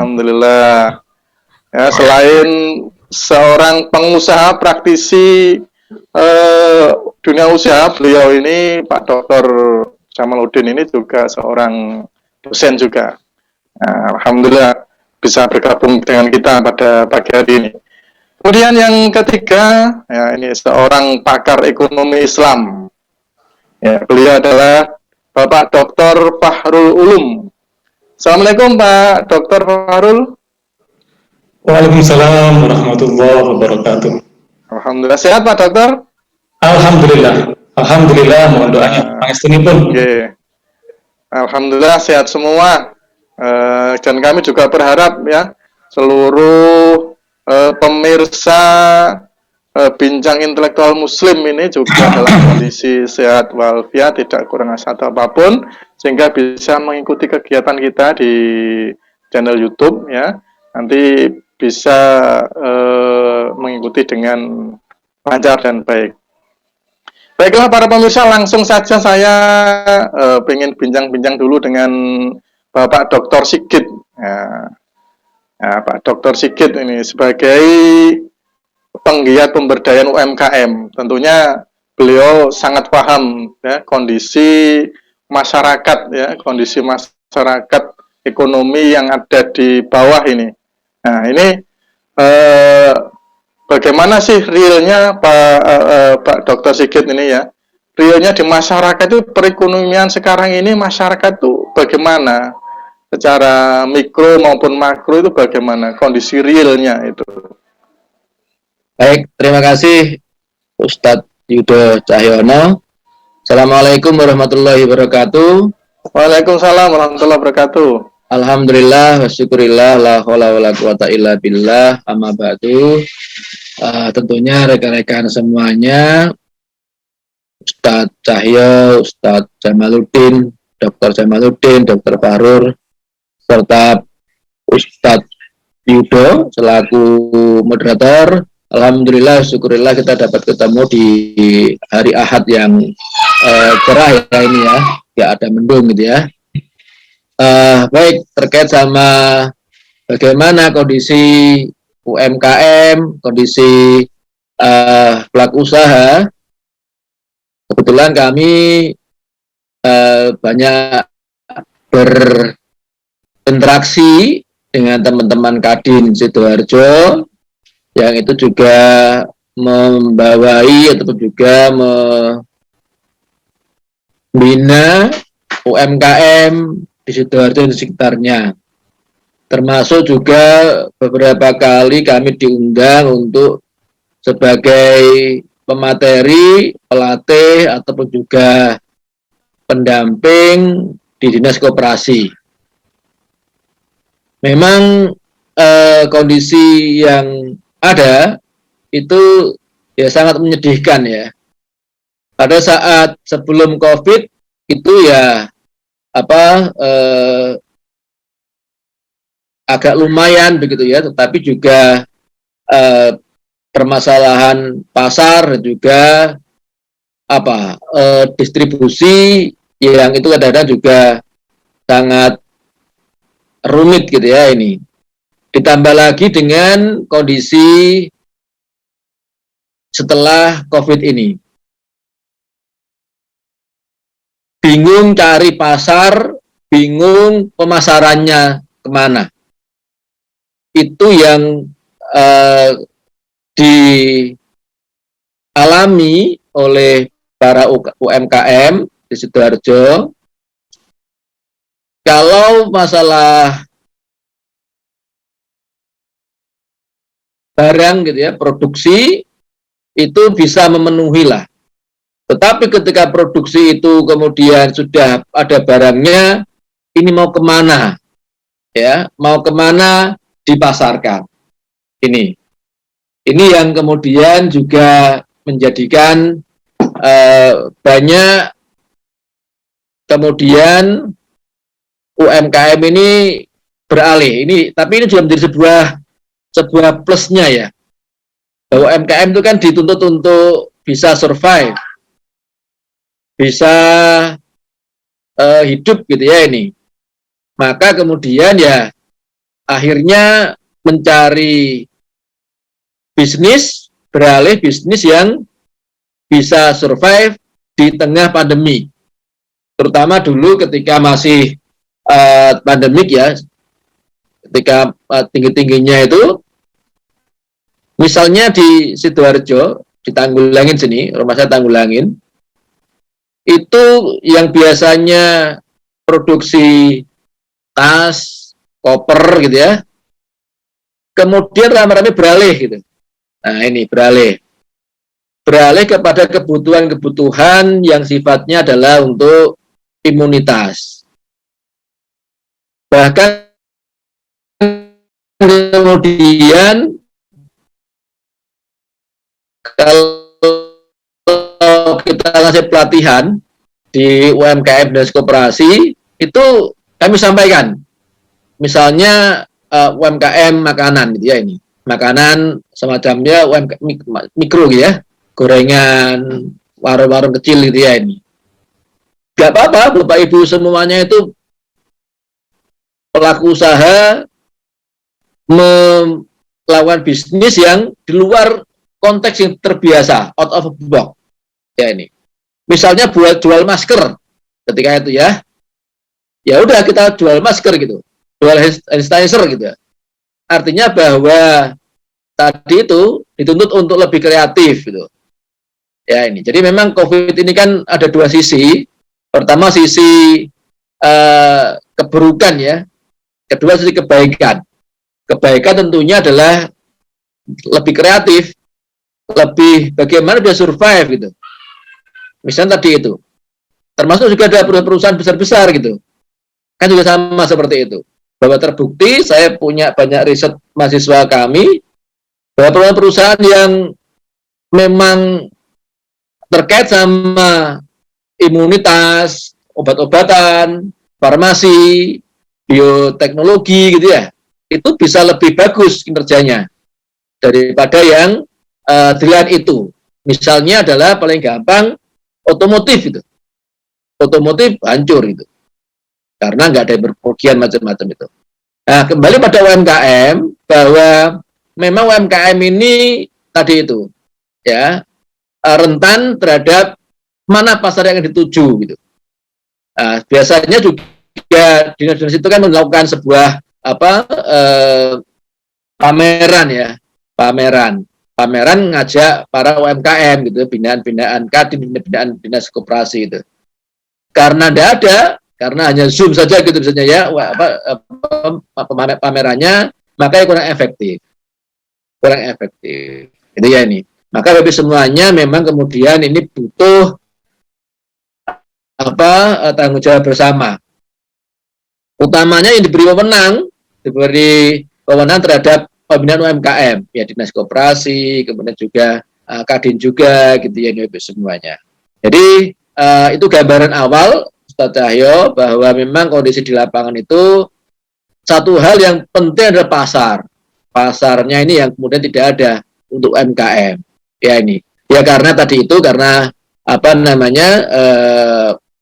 Alhamdulillah. Ya, selain seorang pengusaha praktisi dunia usaha, beliau ini Pak Dr. Jamaluddin ini juga seorang dosen juga. Nah, Alhamdulillah bisa bergabung dengan kita pada pagi hari ini. Kemudian yang ketiga, ya ini seorang pakar ekonomi Islam. Ya, beliau adalah Bapak Dr. Fahrul Ulum. Assalamualaikum Pak Dr. Fahrul. Waalaikumsalam warahmatullahi wabarakatuh. Alhamdulillah sehat Pak Dokter. Alhamdulillah, mohon doanya pangestunipun. Okay. Alhamdulillah sehat semua. Dan kami juga berharap ya seluruh pemirsa bincang intelektual muslim ini juga dalam kondisi sehat walafiat, tidak kurang satu apapun, sehingga bisa mengikuti kegiatan kita di channel YouTube ya. Nanti bisa mengikuti dengan lancar dan baik. Baiklah para pemirsa, langsung saja saya pengen bincang-bincang dulu dengan Bapak Dr. Sigit. Pak Dr. Sigit ini sebagai penggiat pemberdayaan UMKM, tentunya beliau sangat paham ya kondisi masyarakat ya, kondisi masyarakat ekonomi yang ada di bawah ini. Nah ini bagaimana sih realnya Pak Dr. Sigit ini ya? Realnya di masyarakat itu perekonomian sekarang ini masyarakat itu bagaimana? Secara mikro maupun makro itu bagaimana kondisi realnya itu? Baik, terima kasih Ustadz Yudo Cahyono. Assalamualaikum warahmatullahi wabarakatuh. Waalaikumsalam warahmatullahi wabarakatuh. Alhamdulillah wa syukurillah la haula wala quwata illa billah amma ba'du. Tentunya rekan-rekan semuanya, Ustadz Cahyo, Ustadz Jamaluddin, Dr. Jamaluddin, Dr. Fahrul, serta Ustadz Yudo selaku moderator. Alhamdulillah, syukurillah kita dapat ketemu di hari Ahad yang cerah ya ini ya, nggak ada mendung gitu ya. Baik, terkait sama bagaimana kondisi UMKM, kondisi pelaku usaha, kebetulan kami banyak berinteraksi dengan teman-teman Kadin Sidoarjo, yang itu juga membawai ataupun juga membina UMKM di Sidoarjo dan sekitarnya. Termasuk juga beberapa kali kami diundang untuk sebagai pemateri, pelatih, ataupun juga pendamping di Dinas Koperasi. Memang kondisi yang ada itu ya sangat menyedihkan ya. Pada saat sebelum COVID itu ya agak lumayan begitu ya, tetapi juga permasalahan pasar dan juga distribusi yang itu kadang-kadang juga sangat rumit gitu ya ini. Ditambah lagi dengan kondisi setelah COVID ini. Bingung cari pasar, bingung pemasarannya kemana. Itu yang dialami oleh para UMKM di Sidoarjo. Kalau masalah barang gitu ya, produksi itu bisa memenuhi lah. Tetapi ketika produksi itu kemudian sudah ada barangnya, ini mau kemana? Ya, mau kemana dipasarkan? Ini yang kemudian juga menjadikan banyak kemudian UMKM ini beralih. Tapi ini juga menjadi sebuah plusnya ya. Bahwa UMKM itu kan dituntut untuk bisa survive, bisa hidup gitu ya ini. Maka kemudian ya akhirnya mencari beralih bisnis yang bisa survive di tengah pandemi. Terutama dulu ketika masih pandemik ya, ketika tinggi-tingginya itu, misalnya di Sidoarjo, di Tanggulangin sini, rumah saya Tanggulangin, itu yang biasanya produksi tas, koper gitu ya, kemudian rame-rame beralih gitu. Nah ini beralih kepada kebutuhan-kebutuhan yang sifatnya adalah untuk imunitas. Bahkan kemudian kalau kita ngasih pelatihan di UMKM dan koperasi, itu kami sampaikan, misalnya UMKM makanan gitu ya, ini makanan semacamnya UMKM mikro gitu ya, gorengan, warung-warung kecil gitu ya, ini gak apa-apa Bapak Ibu semuanya itu pelaku usaha melakukan bisnis yang di luar konteks yang terbiasa, out of the box ya, ini misalnya buat jual masker ketika itu ya udah kita jual masker gitu, jual hand sanitizer gitu ya. Artinya bahwa tadi itu dituntut untuk lebih kreatif gitu ya, ini jadi memang COVID ini kan ada dua sisi. Pertama sisi keburukan ya, kedua sisi kebaikan. Kebaikan tentunya adalah lebih kreatif, lebih bagaimana dia survive gitu. Misalnya tadi itu, termasuk juga ada perusahaan besar-besar gitu, kan juga sama seperti itu. Bahwa terbukti, saya punya banyak riset mahasiswa kami, bahwa perusahaan yang memang terkait sama imunitas, obat-obatan, farmasi, bioteknologi gitu ya, itu bisa lebih bagus kinerjanya daripada yang di lain itu. Misalnya adalah paling gampang otomotif itu, otomotif hancur itu karena nggak ada berpergian macam-macam itu. Nah kembali pada UMKM, bahwa memang UMKM ini tadi itu ya rentan terhadap mana pasar yang dituju gitu. Nah, biasanya juga dinas-dinas itu kan melakukan sebuah pameran ya, pameran ngajak para UMKM gitu, binaan-binaan Kadin, binaan dinas koperasi itu. Karena tidak ada, karena hanya Zoom saja gitu misalnya ya, pamerannya, makanya kurang efektif. Itu ya ini. Maka bagi semuanya memang kemudian ini butuh tanggung jawab bersama. Utamanya yang diberi wewenang terhadap pembinaan UMKM, ya dinas koperasi, kemudian juga Kadin juga gitu ya, ini semuanya. Jadi itu gambaran awal Ustaz Cahyo, bahwa memang kondisi di lapangan itu satu hal yang penting adalah pasarnya ini yang kemudian tidak ada untuk UMKM ya, ini ya karena tadi itu karena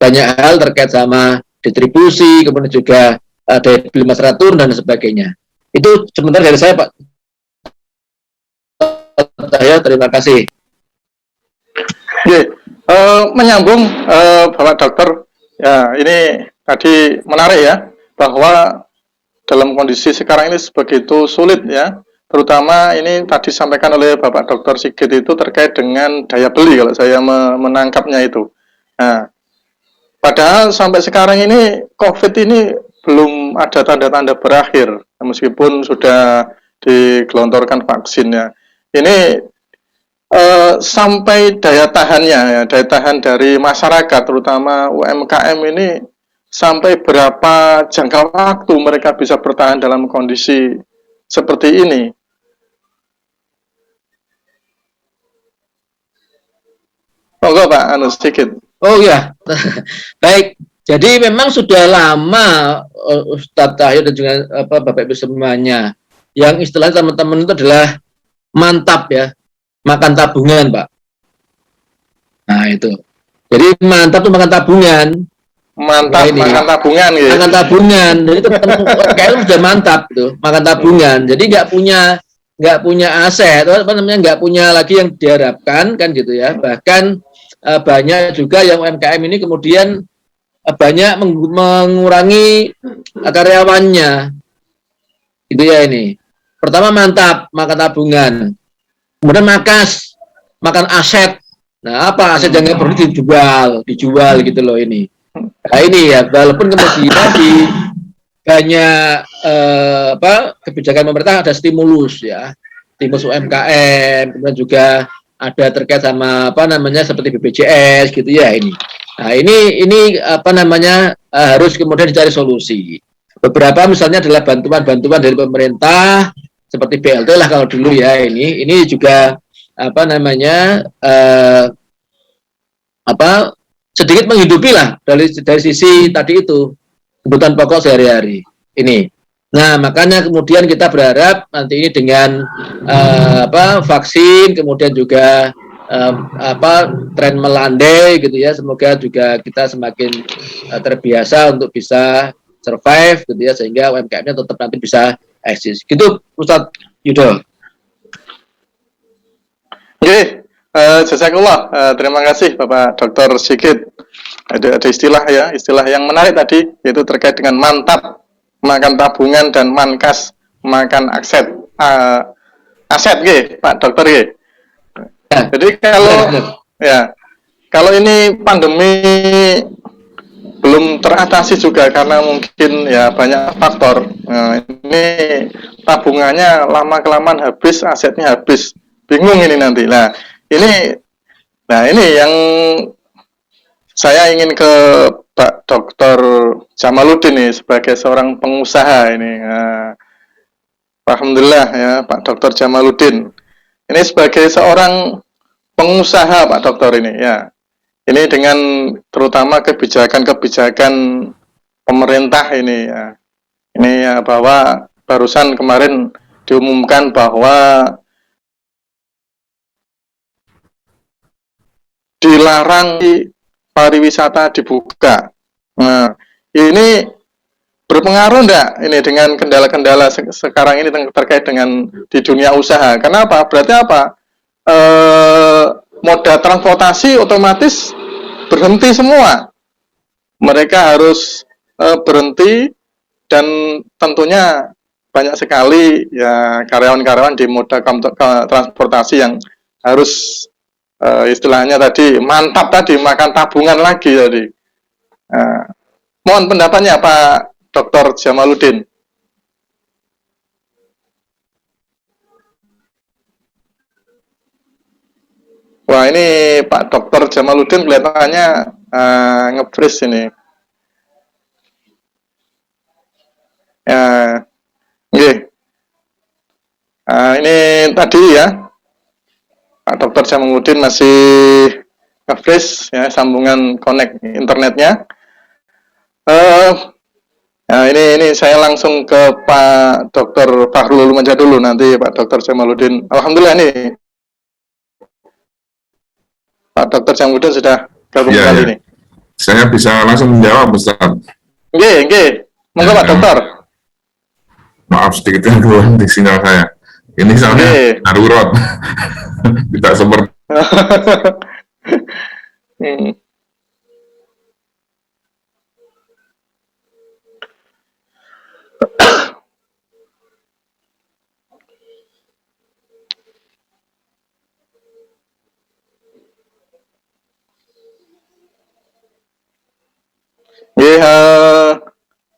banyak hal terkait sama distribusi, kemudian juga daya beli masyarakat turun dan sebagainya. Itu sebentar dari saya Pak Cahyo, terima kasih. Menyambung Bapak Dokter, ya ini tadi menarik ya, bahwa dalam kondisi sekarang ini begitu sulit ya, terutama ini tadi disampaikan oleh Bapak Dokter Sigit itu terkait dengan daya beli kalau saya menangkapnya itu. Nah, padahal sampai sekarang ini COVID ini belum ada tanda-tanda berakhir, meskipun sudah digelontorkan vaksinnya. Ini sampai daya tahannya, ya, daya tahan dari masyarakat, terutama UMKM ini, sampai berapa jangka waktu mereka bisa bertahan dalam kondisi seperti ini. Monggo Pak, sedikit. Oh ya, baik. Jadi memang sudah lama Ustadz Cahyo dan juga Bapak Ibu semuanya, yang istilahnya teman-teman itu adalah mantap ya, makan tabungan Pak. Nah itu, jadi mantap tuh makan tabungan. mantap ini. makan tabungan gitu. Makan tabungan, jadi itu UMKM sudah mantap tuh, makan tabungan. Jadi nggak punya aset, apa namanya, nggak punya lagi yang diharapkan kan gitu ya. Bahkan banyak juga yang UMKM ini kemudian banyak mengurangi karyawannya, gitu ya ini. Pertama mantap makan tabungan, kemudian makan aset. Nah, apa aset yang perlu dijual gitu loh ini. Nah ini ya, walaupun kemudian di banyak kebijakan pemerintah ada stimulus ya, stimulus UMKM, kemudian juga ada terkait sama apa namanya seperti BPJS gitu ya ini. Nah ini apa namanya harus kemudian dicari solusi. Beberapa misalnya adalah bantuan-bantuan dari pemerintah seperti BLT lah kalau dulu ya ini juga apa namanya sedikit menghidupi lah dari sisi tadi itu kebutuhan pokok sehari-hari ini. Nah makanya kemudian kita berharap nanti ini dengan vaksin kemudian juga tren melandai gitu ya, semoga juga kita semakin terbiasa untuk bisa survive gitu ya, sehingga UMKM-nya tetap nanti bisa eksis. Gitu Ustadz Yudo. Oke, jazakallah. Terima kasih Bapak Dr. Sigit. Ada istilah ya, istilah yang menarik tadi, yaitu terkait dengan mantap makan tabungan dan mankas makan aset. Aset, Pak Dokter, Jadi kalau ini pandemi belum teratasi juga karena mungkin ya banyak faktor. Nah, ini tabungannya lama kelamaan habis, asetnya habis, bingung ini nanti. Nah ini yang saya ingin ke Pak Dr. Jamaluddin nih sebagai seorang pengusaha ini. Alhamdulillah ya Pak Dr. Jamaluddin. Ini sebagai seorang pengusaha Pak Dokter ini ya. Ini dengan terutama kebijakan-kebijakan pemerintah ini ya. Ini ya bahwa barusan kemarin diumumkan bahwa dilarang pariwisata dibuka. Nah, ini berpengaruh enggak ini dengan kendala-kendala sekarang ini terkait dengan di dunia usaha? Kenapa? Berarti apa? Moda transportasi otomatis berhenti semua. Mereka harus berhenti dan tentunya banyak sekali ya karyawan-karyawan di moda transportasi yang harus istilahnya tadi mantap tadi makan tabungan lagi tadi. Mohon pendapatnya Pak Dr. Jamaluddin. Wah ini Pak Dr. Jamaluddin kelihatannya nge-freeze ini. Ya, ini tadi ya Pak Dr. Jamaluddin masih nge-freeze ya sambungan connect internetnya. Nah ini saya langsung ke Pak Dr. Fahrul Lumajah dulu, nanti Pak Dr. Jamaluddin. Alhamdulillah nih Pak Dr. Jamaluddin sudah gabung kali ini. Saya bisa langsung menjawab, Ustaz. Nggih. Monggo Pak Dokter. Maaf sedikit gangguan di sinyal saya. Ini soalnya darurat. Tidak seperti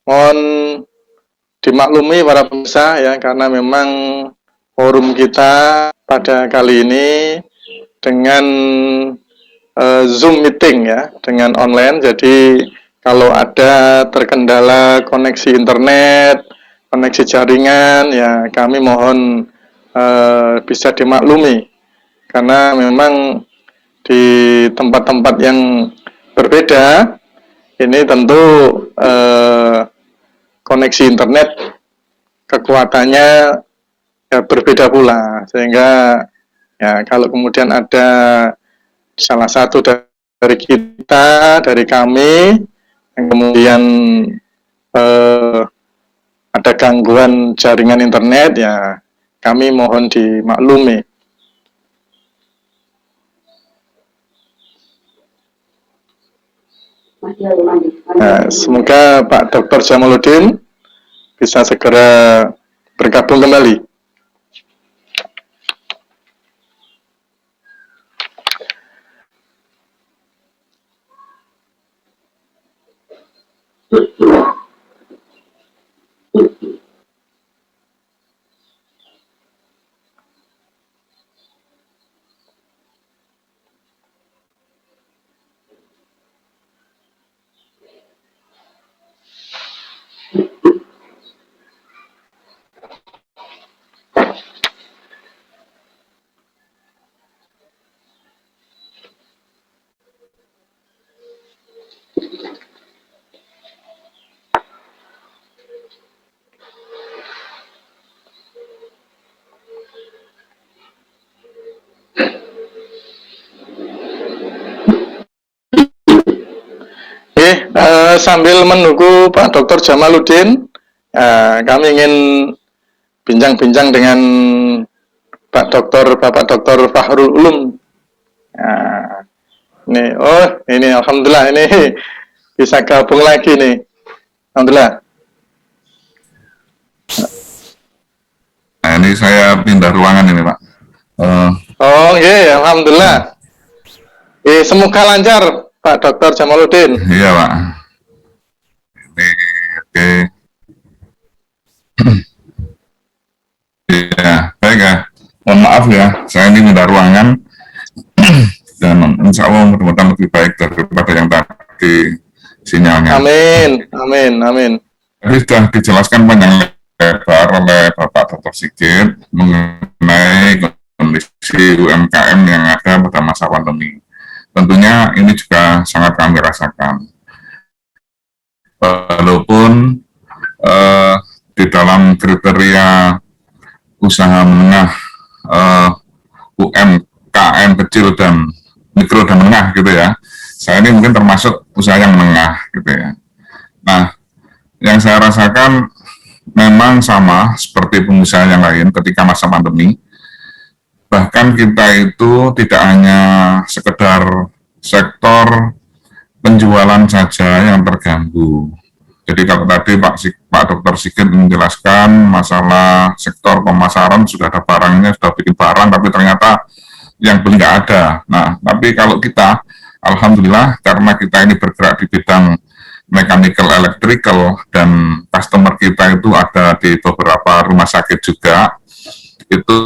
mohon dimaklumi para pemirsa ya, karena memang forum kita pada kali ini dengan Zoom meeting ya, dengan online. Jadi kalau ada terkendala koneksi internet, koneksi jaringan ya, kami mohon bisa dimaklumi karena memang di tempat-tempat yang berbeda ini tentu koneksi internet kekuatannya ya berbeda pula, sehingga ya kalau kemudian ada salah satu dari kita, dari kami kemudian ada gangguan jaringan internet, ya kami mohon dimaklumi. Nah, semoga Pak Dr. Jamaluddin bisa segera bergabung kembali. Sambil menunggu Pak Dr. Jamaluddin, kami ingin bincang-bincang dengan Bapak Dr. Fahrul Ulum. Ini alhamdulillah ini bisa gabung lagi nih, alhamdulillah. Nah, ini saya pindah ruangan ini, Pak. Alhamdulillah. Semoga lancar, Pak Dr. Jamaluddin. Iya, Pak. Ini oke. Ya, baik ya. Mohon maaf ya, saya ini pindah ruangan dan insya Allah mudah-mudahan lebih baik daripada yang tadi sinyalnya. Amin, amin, amin. Tadi sudah dijelaskan panjang lebar oleh Bapak Dr. Sigit mengenai kondisi UMKM yang ada pada masa pandemi. Tentunya ini juga sangat kami rasakan. Walaupun di dalam kriteria usaha menengah UMKM kecil dan mikro dan menengah gitu ya, saya ini mungkin termasuk usaha yang menengah gitu ya. Nah, yang saya rasakan memang sama seperti pengusaha yang lain ketika masa pandemi. Bahkan kita itu tidak hanya sekedar sektor penjualan saja yang terganggu. Jadi kalau tadi Pak Dr. Sigit menjelaskan masalah sektor pemasaran, sudah ada barangnya, sudah bikin barang, tapi ternyata yang beli nggak ada. Nah, tapi kalau kita, alhamdulillah, karena kita ini bergerak di bidang mechanical, electrical, dan customer kita itu ada di beberapa rumah sakit juga, itu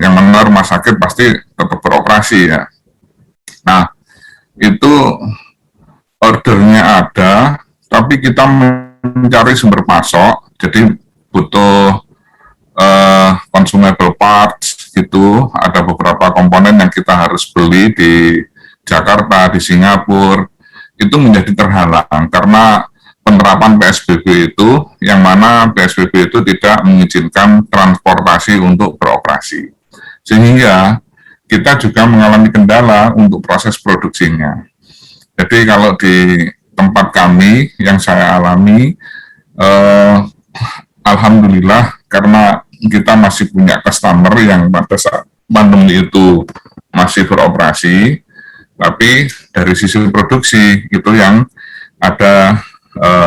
yang mana rumah sakit pasti tetap beroperasi ya. Nah, itu ordernya ada, tapi kita mencari sumber pasok, jadi butuh consumable parts gitu, ada beberapa komponen yang kita harus beli di Jakarta, di Singapura, itu menjadi terhalang karena penerapan PSBB itu, yang mana PSBB itu tidak mengizinkan transportasi untuk beroperasi. Sehingga kita juga mengalami kendala untuk proses produksinya. Jadi kalau di tempat kami yang saya alami, alhamdulillah karena kita masih punya customer yang pada saat pandemi itu masih beroperasi, tapi dari sisi produksi itu yang ada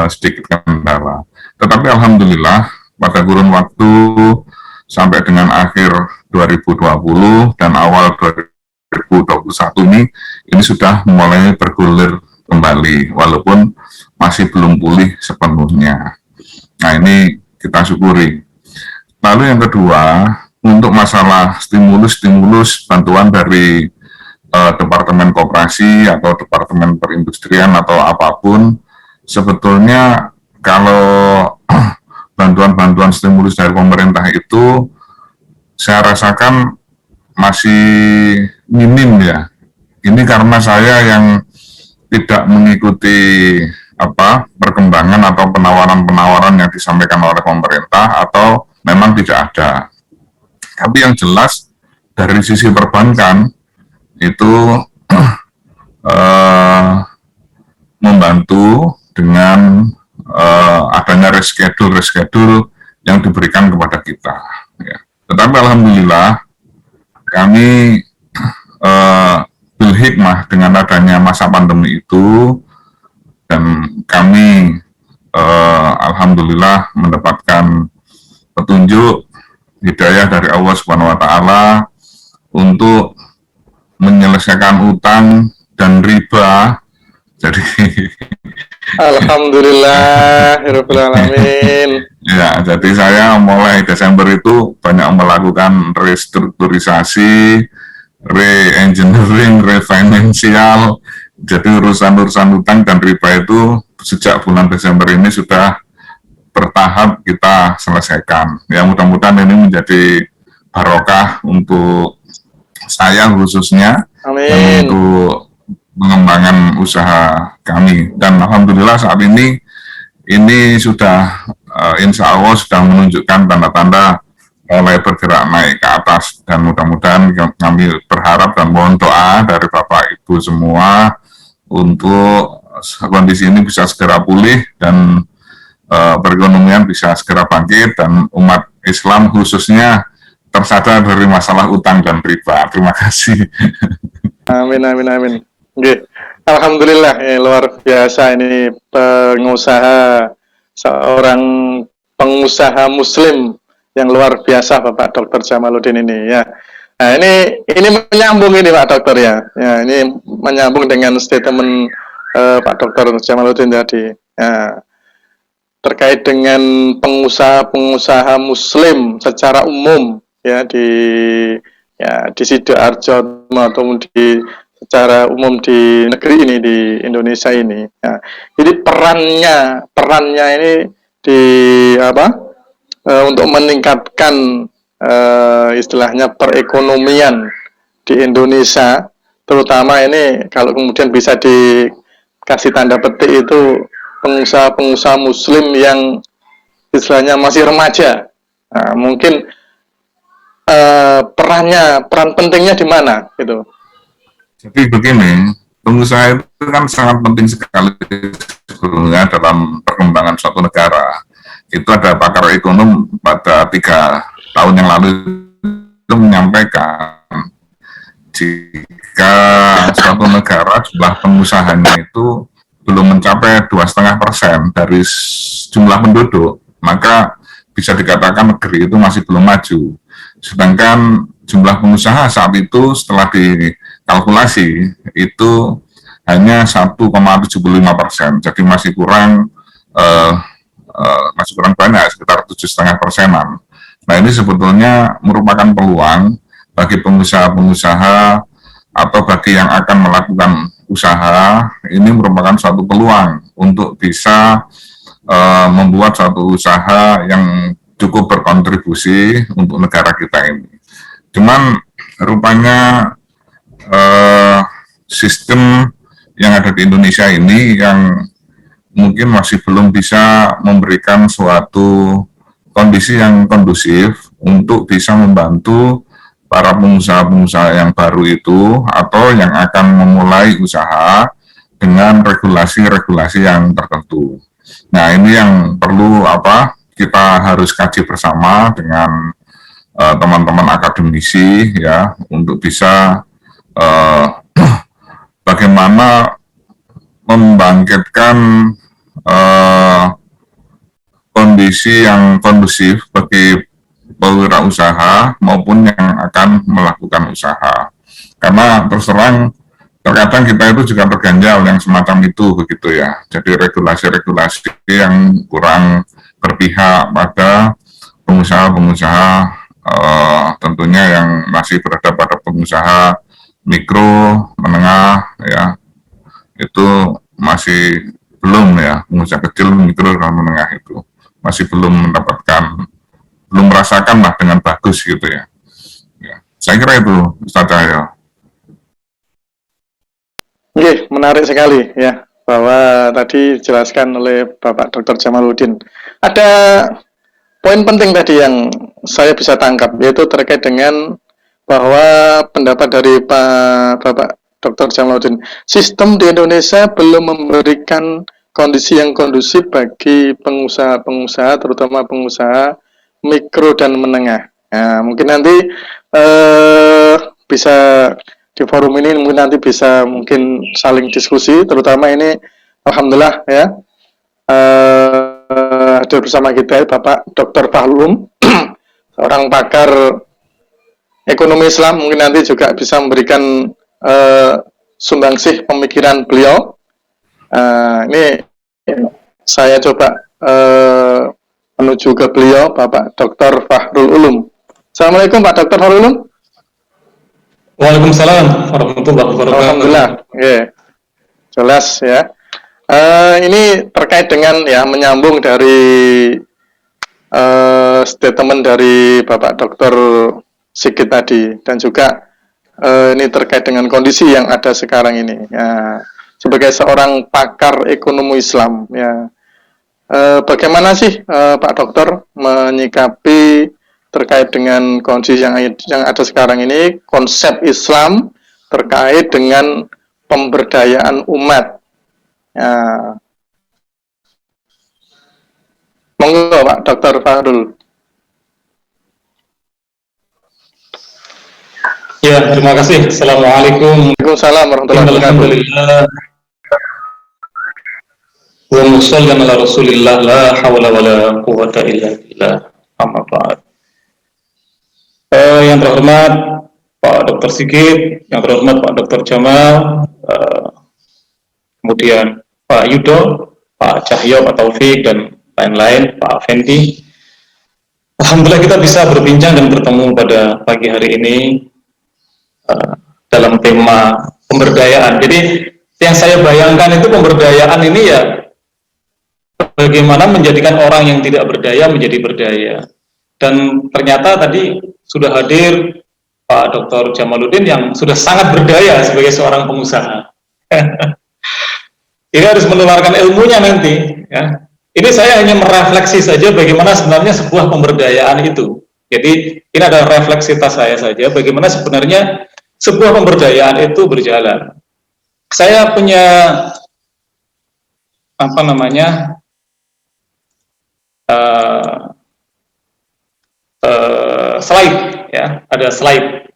sedikit kendala. Tetapi alhamdulillah pada kurun waktu sampai dengan akhir 2020 dan awal 2021 ini sudah mulai bergulir kembali, walaupun masih belum pulih sepenuhnya. Nah, ini kita syukuri. Lalu yang kedua, untuk masalah stimulus bantuan dari Departemen Koperasi atau Departemen Perindustrian atau apapun, sebetulnya kalau bantuan-bantuan stimulus dari pemerintah itu saya rasakan masih minim ya. Ini karena saya yang tidak mengikuti perkembangan atau penawaran-penawaran yang disampaikan oleh pemerintah atau memang tidak ada. Tapi yang jelas dari sisi perbankan itu membantu reschedule yang diberikan kepada kita. Ya. Tetapi alhamdulillah kami bil hikmah dengan adanya masa pandemi itu, dan kami alhamdulillah mendapatkan petunjuk hidayah dari Allah Subhanahu wa taala untuk menyelesaikan utang dan riba. Jadi Alhamdulillah, alamin. ya, jadi saya mulai Desember itu banyak melakukan restrukturisasi, re-engineering, refinansial. Jadi urusan-urusan utang dan riba itu sejak bulan Desember ini sudah bertahap kita selesaikan. Ya, mudah-mudahan ini menjadi barokah untuk saya khususnya, dan Amin. untuk pengembangan usaha kami. Dan alhamdulillah saat ini sudah insya Allah sudah menunjukkan tanda-tanda mulai bergerak naik ke atas, dan mudah-mudahan kami berharap dan mohon doa dari Bapak Ibu semua untuk kondisi ini bisa segera pulih dan perekonomian bisa segera bangkit, dan umat Islam khususnya tersadar dari masalah utang dan riba. Terima kasih. Amin, amin, amin. Oke. Alhamdulillah, luar biasa ini seorang pengusaha Muslim yang luar biasa Bapak Dr. Jamaluddin ini ya. Nah, ini menyambung ini Pak Dokter ya. Ya, ini menyambung dengan statement Pak Dr. Jamaluddin tadi. Ya, terkait dengan pengusaha-pengusaha Muslim secara umum ya di Sidoarjo maupun secara umum di negeri ini, di Indonesia ini ya. Jadi perannya ini untuk meningkatkan istilahnya perekonomian di Indonesia, terutama ini kalau kemudian bisa dikasih tanda petik itu pengusaha-pengusaha Muslim yang istilahnya masih remaja. Nah, mungkin peran pentingnya di mana gitu. Jadi begini, pengusaha itu kan sangat penting sekali sebetulnya dalam perkembangan suatu negara. Itu ada pakar ekonom pada 3 tahun yang lalu itu menyampaikan, jika suatu negara jumlah pengusahanya itu belum mencapai 2,5% dari jumlah penduduk, maka bisa dikatakan negeri itu masih belum maju. Sedangkan jumlah pengusaha saat itu setelah dikalkulasi itu hanya 1,75%, jadi masih kurang banyak, sekitar 7,5%-an. Nah, ini sebetulnya merupakan peluang bagi pengusaha-pengusaha atau bagi yang akan melakukan usaha. Ini merupakan suatu peluang untuk bisa membuat suatu usaha yang cukup berkontribusi untuk negara kita ini. Cuman rupanya sistem yang ada di Indonesia ini yang mungkin masih belum bisa memberikan suatu kondisi yang kondusif untuk bisa membantu para pengusaha-pengusaha yang baru itu atau yang akan memulai usaha dengan regulasi-regulasi yang tertentu. Nah, ini yang perlu kita harus kaji bersama dengan teman-teman akademisi ya, untuk bisa bagaimana membangkitkan kondisi yang kondusif bagi pewirausaha maupun yang akan melakukan usaha. Karena terus terang terkadang kita itu juga terganjal yang semacam itu begitu ya. Jadi regulasi-regulasi yang kurang berpihak pada pengusaha-pengusaha tentunya yang masih berada pada pengusaha mikro, menengah ya. Itu masih belum ya, pengusaha kecil, mikro, dan menengah itu masih belum merasakan lah dengan bagus gitu ya. Saya kira itu, Ustaz Cahyo. Oke, menarik sekali ya, bahwa tadi dijelaskan oleh Bapak Dr. Jamaluddin. Ada poin penting tadi yang saya bisa tangkap, yaitu terkait dengan bahwa pendapat dari Bapak Dr. Jamaluddin, sistem di Indonesia belum memberikan kondisi yang kondusif bagi pengusaha-pengusaha, terutama pengusaha mikro dan menengah. Nah, mungkin nanti bisa di forum ini mungkin nanti bisa mungkin saling diskusi, terutama ini alhamdulillah ya ada bersama kita Bapak Dr. Fahrul, seorang pakar ekonomi Islam, mungkin nanti juga bisa memberikan sumbangsih pemikiran beliau. Ini saya coba menuju ke beliau, Bapak Dr. Fahrul Ulum. Assalamualaikum Pak Dr. Fahrul Ulum. Waalaikumsalam warahmatullahi wabarakatuh. Alhamdulillah, jelas ya. Ini terkait dengan ya menyambung dari statement dari Bapak Dr. Sigit tadi, dan juga ini terkait dengan kondisi yang ada sekarang ini. Ya, sebagai seorang pakar ekonomi Islam, ya, bagaimana sih Pak Dokter menyikapi terkait dengan kondisi yang ada sekarang ini, konsep Islam terkait dengan pemberdayaan umat? Ya. Monggo Pak Dr. Fahrul. Ya, terima kasih. Assalamualaikum. Waalaikumsalam warahmatullahi wabarakatuh. Alhamdulillah. Wa musallam ala Rasulillah, la hawla wa la quwwata illa billah. Amma ba'd. Yang terhormat Pak Dr. Sigit, yang terhormat Pak Dr. Jamal, kemudian Pak Yudo, Pak Cahyo, Pak Taufik, dan lain-lain, Pak Fendi. Alhamdulillah kita bisa berbincang dan bertemu pada pagi hari ini dalam tema pemberdayaan. Jadi yang saya bayangkan itu pemberdayaan ini ya bagaimana menjadikan orang yang tidak berdaya menjadi berdaya. Dan ternyata tadi sudah hadir Pak Dr. Jamaluddin yang sudah sangat berdaya sebagai seorang pengusaha. Ini harus menularkan ilmunya nanti. Ya. Ini saya hanya merefleksi saja bagaimana sebenarnya sebuah pemberdayaan itu. Jadi ini adalah refleksitas saya saja bagaimana sebenarnya sebuah pemberdayaan itu berjalan. Saya punya slide ya, ada slide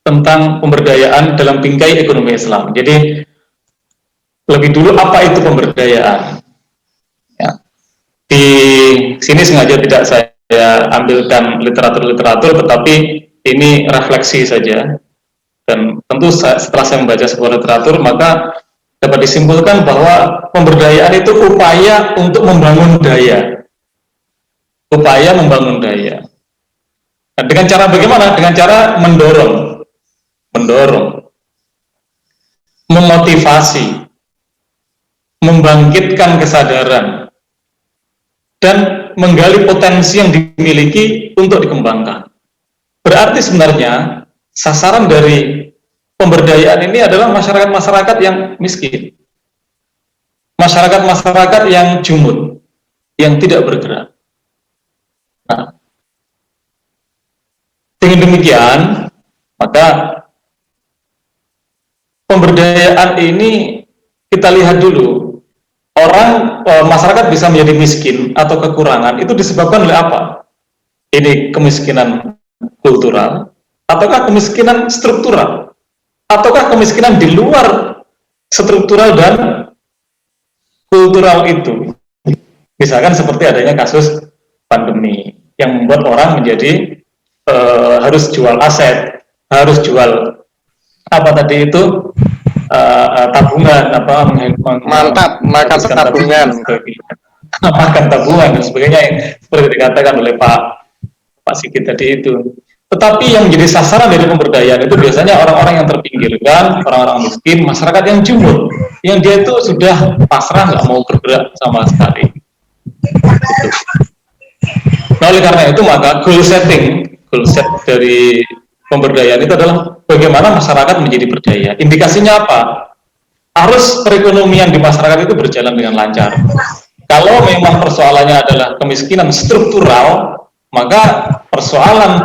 tentang pemberdayaan dalam bingkai ekonomi Islam. Jadi lebih dulu apa itu pemberdayaan? Ya. Di sini sengaja tidak saya ambilkan literatur, tetapi ini refleksi saja. Dan tentu setelah saya membaca sebuah literatur, maka dapat disimpulkan bahwa pemberdayaan itu upaya untuk membangun daya. Upaya membangun daya. Nah, dengan cara bagaimana? Dengan cara mendorong, memotivasi, membangkitkan kesadaran, dan menggali potensi yang dimiliki untuk dikembangkan. Berarti sebenarnya sasaran dari pemberdayaan ini adalah masyarakat-masyarakat yang miskin, masyarakat-masyarakat yang jumud, yang tidak bergerak. Nah, dengan demikian, maka pemberdayaan ini kita lihat dulu. Masyarakat bisa menjadi miskin atau kekurangan itu disebabkan oleh apa? Ini kemiskinan kultural, ataukah kemiskinan struktural, ataukah kemiskinan di luar struktural dan kultural itu. Misalkan seperti adanya kasus pandemi yang membuat orang menjadi harus jual aset, harus jual apa tadi itu tabungan, mantap, makan tabungan, makan tabungan dan sebagainya yang seperti dikatakan oleh Pak Sigit tadi itu. Tetapi yang menjadi sasaran dari pemberdayaan itu biasanya orang-orang yang terpinggirkan, orang-orang miskin, masyarakat yang jumud, yang dia itu sudah pasrah, nggak mau bergerak sama sekali. Gitu. Nah, oleh karena itu maka goal set dari pemberdayaan itu adalah bagaimana masyarakat menjadi berdaya. Indikasinya apa? Arus perekonomian di masyarakat itu berjalan dengan lancar. Kalau memang persoalannya adalah kemiskinan struktural, maka persoalan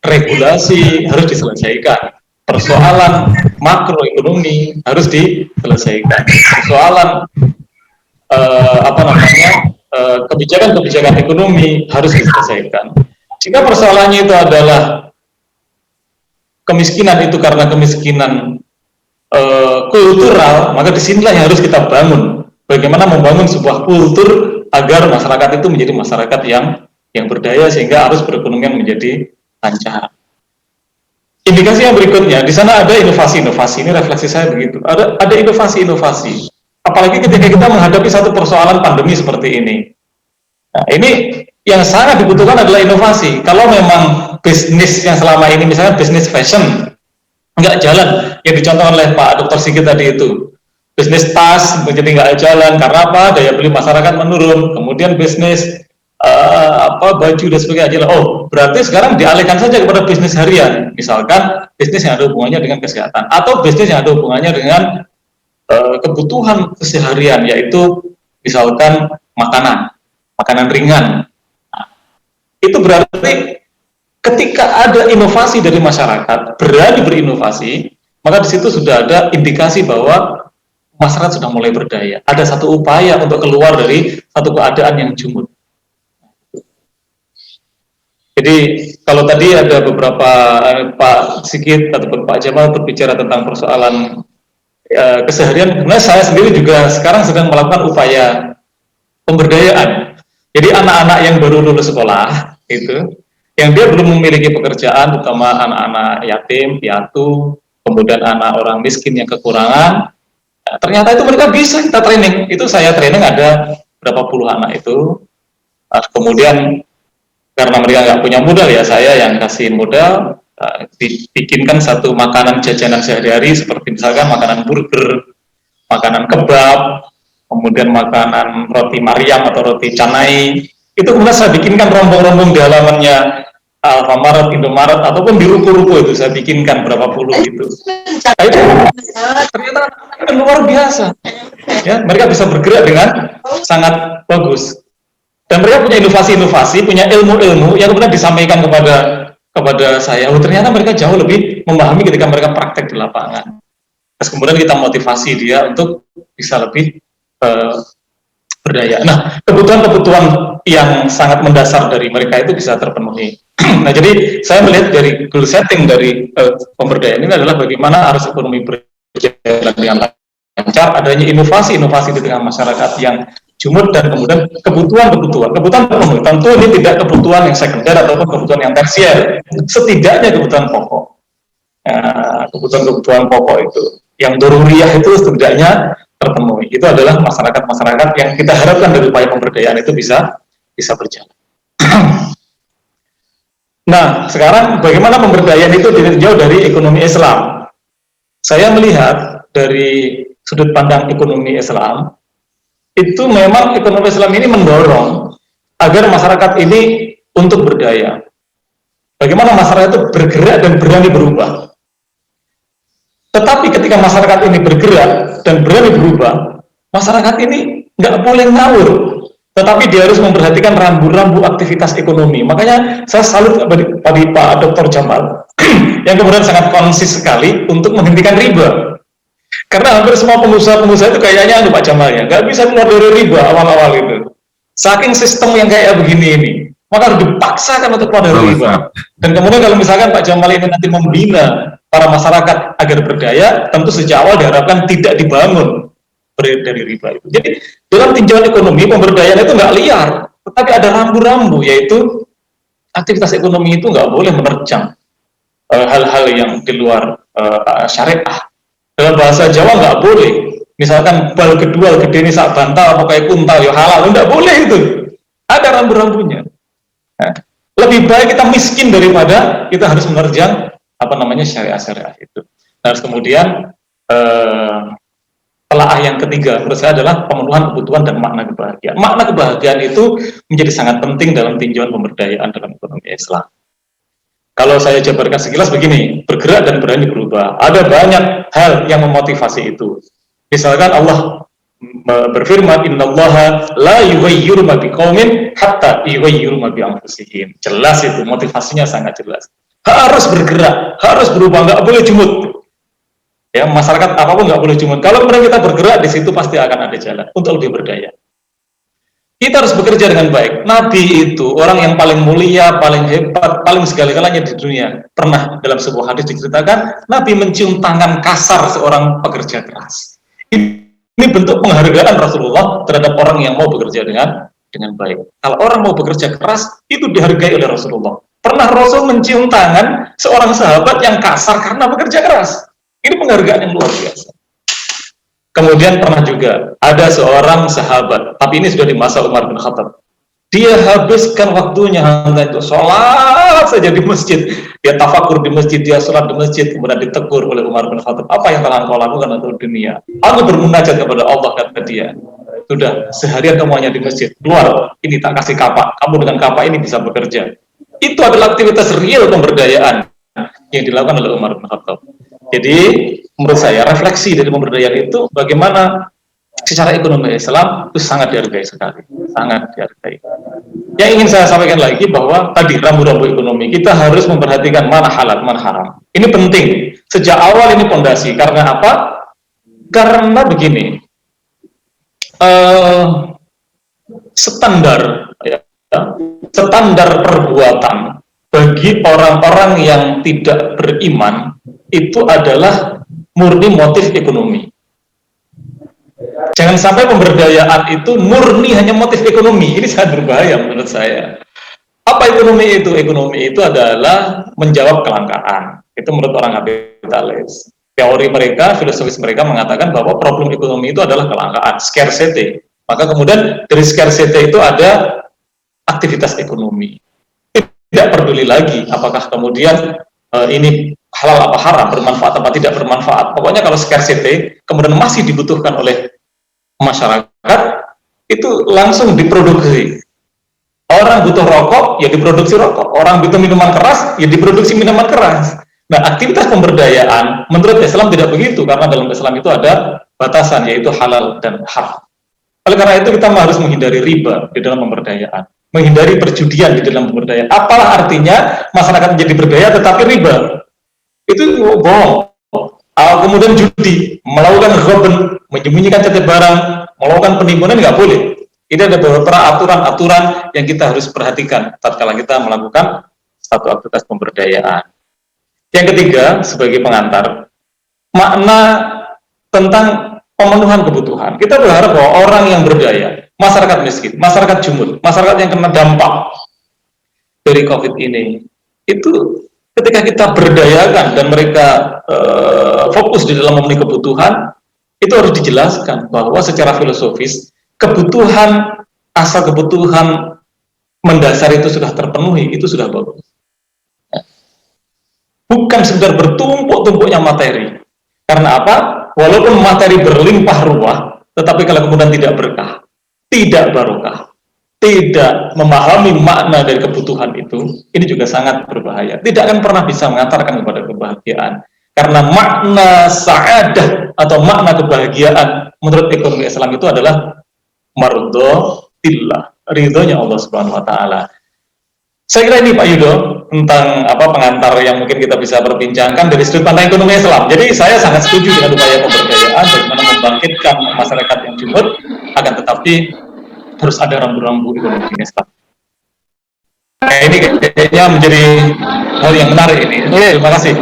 regulasi harus diselesaikan. Persoalan makroekonomi harus diselesaikan. Persoalan kebijakan-kebijakan ekonomi harus diselesaikan. Jika persoalannya itu adalah kemiskinan itu karena kemiskinan kultural, maka disinilah yang harus kita bangun. Bagaimana membangun sebuah kultur agar masyarakat itu menjadi masyarakat yang berdaya sehingga arus perekonomian menjadi lancar. Indikasi yang berikutnya, di sana ada inovasi-inovasi. Ini refleksi saya begitu. Ada inovasi-inovasi. Apalagi ketika kita menghadapi satu persoalan pandemi seperti ini. Nah, ini yang sangat dibutuhkan adalah inovasi. Kalau memang bisnis yang selama ini, misalnya bisnis fashion, nggak jalan, yang dicontohkan oleh Pak Dr. Sigit tadi itu, bisnis tas menjadi nggak jalan karena apa? Daya beli masyarakat menurun. Kemudian bisnis baju dan sebagainya. Oh, berarti sekarang dialihkan saja kepada bisnis harian, misalkan bisnis yang ada hubungannya dengan kesehatan atau bisnis yang ada hubungannya dengan kebutuhan keseharian, yaitu misalkan makanan ringan. Nah, itu berarti ketika ada inovasi dari masyarakat, berani berinovasi, maka di situ sudah ada indikasi bahwa masyarakat sudah mulai berdaya. Ada satu upaya untuk keluar dari satu keadaan yang jumud. Jadi kalau tadi ada beberapa Pak Sigit ataupun Pak Jamal berbicara tentang persoalan keseharian, sebenarnya saya sendiri juga sekarang sedang melakukan upaya pemberdayaan. Jadi anak-anak yang baru lulus sekolah itu, yang dia belum memiliki pekerjaan, terutama anak-anak yatim, piatu, kemudian anak orang miskin yang kekurangan, ternyata itu mereka bisa kita training. Itu saya training ada berapa puluh anak itu. Kemudian karena mereka nggak punya modal, ya saya yang kasih modal, dibikinkan satu makanan jajanan sehari-hari seperti misalkan makanan burger, makanan kebab, kemudian makanan roti Mariam atau roti canai. Itu kemudian saya bikinkan rombong-rombong di halamannya Alfamaret, Indomaret, ataupun di ruko-ruko itu saya bikinkan berapa puluh itu. Nah, itu ternyata luar biasa. Ya, mereka bisa bergerak dengan sangat bagus. Dan mereka punya inovasi-inovasi, punya ilmu-ilmu yang kemudian disampaikan kepada saya. Oh, ternyata mereka jauh lebih memahami ketika mereka praktek di lapangan. Terus kemudian kita motivasi dia untuk bisa lebih berdaya. Nah, kebutuhan-kebutuhan yang sangat mendasar dari mereka itu bisa terpenuhi. Nah, jadi saya melihat dari goal setting dari pemberdayaan ini adalah bagaimana arus ekonomi berjalan dengan lancar, adanya inovasi-inovasi di tengah masyarakat yang jumud, dan kemudian kebutuhan terpenuhi. Tentu ini tidak kebutuhan yang sekunder ataupun kebutuhan yang tersier, setidaknya kebutuhan pokok. Kebutuhan pokok itu yang daruriyah itu setidaknya terpenuhi. Itu adalah masyarakat-masyarakat yang kita harapkan dari upaya pemberdayaan itu bisa berjalan. Nah, sekarang bagaimana pemberdayaan itu ditinjau dari ekonomi Islam? Saya melihat dari sudut pandang ekonomi Islam, itu memang ekonomi Islam ini mendorong agar masyarakat ini untuk berdaya. Bagaimana masyarakat itu bergerak dan berani berubah. Tetapi ketika masyarakat ini bergerak dan berani berubah, masyarakat ini nggak boleh ngawur, tetapi dia harus memperhatikan rambu-rambu aktivitas ekonomi. Makanya saya salut pada Pak Dr. Jamal yang kemudian sangat konsis sekali untuk menghentikan riba. Karena hampir semua pengusaha-pengusaha itu kayaknya Pak Jamal ya, nggak bisa keluar dari riba awal-awal itu. Saking sistem yang kayak begini ini, maka harus dipaksakan untuk keluar dari riba. Dan kemudian kalau misalkan Pak Jamal ini nanti membina para masyarakat agar berdaya, tentu sejak awal diharapkan tidak dibangun dari riba itu. Jadi dalam tinjauan ekonomi, pemberdayaan itu nggak liar, tetapi ada rambu-rambu, yaitu aktivitas ekonomi itu nggak boleh menerjang hal-hal yang di luar syariah. Dalam bahasa Jawa nggak boleh, misalkan bal kedua gede ini sak bantal, pakai kuntal, ya halal, nggak boleh itu. Ada rambu-rambunya. Nah, lebih baik kita miskin daripada kita harus menerjang syariah-syariah itu. Nah, kemudian telaah yang ketiga menurut saya adalah pemenuhan kebutuhan dan makna kebahagiaan. Makna kebahagiaan itu menjadi sangat penting dalam tinjauan pemberdayaan dalam ekonomi Islam. Kalau saya jabarkan sekilas begini, bergerak dan berani berubah. Ada banyak hal yang memotivasi itu. Misalkan Allah berfirman, innallaha la yughayyiru ma biqaumin hatta yughayyiru ma bi anfusihim. Jelas itu, motivasinya sangat jelas. Harus bergerak, harus berubah, nggak boleh jumud. Ya, masyarakat apapun nggak boleh jumud. Kalau kemudian kita bergerak di situ pasti akan ada jalan untuk lebih berdaya. Kita harus bekerja dengan baik. Nabi itu orang yang paling mulia, paling hebat, paling segala-galanya di dunia. Pernah dalam sebuah hadis diceritakan, Nabi mencium tangan kasar seorang pekerja keras. Ini bentuk penghargaan Rasulullah terhadap orang yang mau bekerja dengan baik. Kalau orang mau bekerja keras, itu dihargai oleh Rasulullah. Pernah Rasul mencium tangan seorang sahabat yang kasar karena bekerja keras. Ini penghargaan yang luar biasa. Kemudian pernah juga ada seorang sahabat, tapi ini sudah di masa Umar bin Khattab. Dia habiskan waktunya hanya itu sholat saja di masjid. Dia tafakur di masjid, dia sholat di masjid, kemudian ditegur oleh Umar bin Khattab. Apa yang telah kau lakukan untuk dunia? Aku bermunajat kepada Allah, kata dia. Sudah, seharian kamu hanya di masjid. Keluar, ini tak kasih kapak. Kamu dengan kapak ini bisa bekerja. Itu adalah aktivitas real pemberdayaan yang dilakukan oleh Umar bin Khattab. Jadi, menurut saya, refleksi dari pemberdayaan itu bagaimana secara ekonomi Islam itu sangat dihargai sekali, sangat dihargai. Yang ingin saya sampaikan lagi bahwa tadi rambu-rambu ekonomi kita harus memperhatikan mana halal, mana haram. Ini penting. Sejak awal ini pondasi. Karena apa? Karena begini, standar perbuatan bagi orang-orang yang tidak beriman itu adalah murni motif ekonomi. Jangan sampai pemberdayaan itu murni hanya motif ekonomi. Ini sangat berbahaya menurut saya. Apa ekonomi itu? Ekonomi itu adalah menjawab kelangkaan. Itu menurut orang kapitalis. Teori mereka, filosofis mereka mengatakan bahwa problem ekonomi itu adalah kelangkaan, scarcity. Maka kemudian dari scarcity itu ada aktivitas ekonomi. Tidak peduli lagi apakah kemudian ini halal apa haram, bermanfaat apa tidak bermanfaat. Pokoknya kalau scarcity kemudian masih dibutuhkan oleh masyarakat, itu langsung diproduksi. Orang butuh rokok, ya diproduksi rokok. Orang butuh minuman keras, ya diproduksi minuman keras. Nah, aktivitas pemberdayaan menurut Islam tidak begitu, karena dalam Islam itu ada batasan, yaitu halal dan haram. Oleh karena itu kita harus menghindari riba di dalam pemberdayaan, menghindari perjudian di dalam pemberdayaan. Apalah artinya masyarakat menjadi berdaya tetapi riba? Itu bohong. Kemudian judi, melakukan ghaben, menyembunyikan catat barang, melakukan penimbunan nggak boleh. Ini ada beberapa aturan-aturan yang kita harus perhatikan tatkala kita melakukan satu aktivitas pemberdayaan. Yang ketiga, sebagai pengantar, makna tentang pemenuhan kebutuhan. Kita berharap bahwa orang yang berdaya, masyarakat miskin, masyarakat jumud, masyarakat yang kena dampak dari COVID ini, itu ketika kita berdayakan dan mereka fokus di dalam memenuhi kebutuhan, itu harus dijelaskan bahwa secara filosofis kebutuhan, asal kebutuhan mendasar itu sudah terpenuhi, itu sudah bagus. Bukan sekedar bertumpuk-tumpuknya materi. Karena apa? Walaupun materi berlimpah ruah, tetapi kalau kemudian tidak berkah, tidak barokah, tidak memahami makna dari kebutuhan itu, ini juga sangat berbahaya. Tidak akan pernah bisa mengantarkan kepada kebahagiaan. Karena makna sa'adah atau makna kebahagiaan menurut ekonomi Islam itu adalah mardhatillah, ridhonya Allah Subhanahu wa taala. Saya kira ini Pak Yudo tentang pengantar yang mungkin kita bisa perbincangkan dari sudut pandang ekonomi Islam. Jadi saya sangat setuju dengan upaya pemberdayaan bagaimana membangkitkan masyarakat yang jumud, akan tetapi harus ada rambu-rambu ekonomi Islam. Nah, ini kayaknya menjadi hal yang menarik ini. Terima kasih.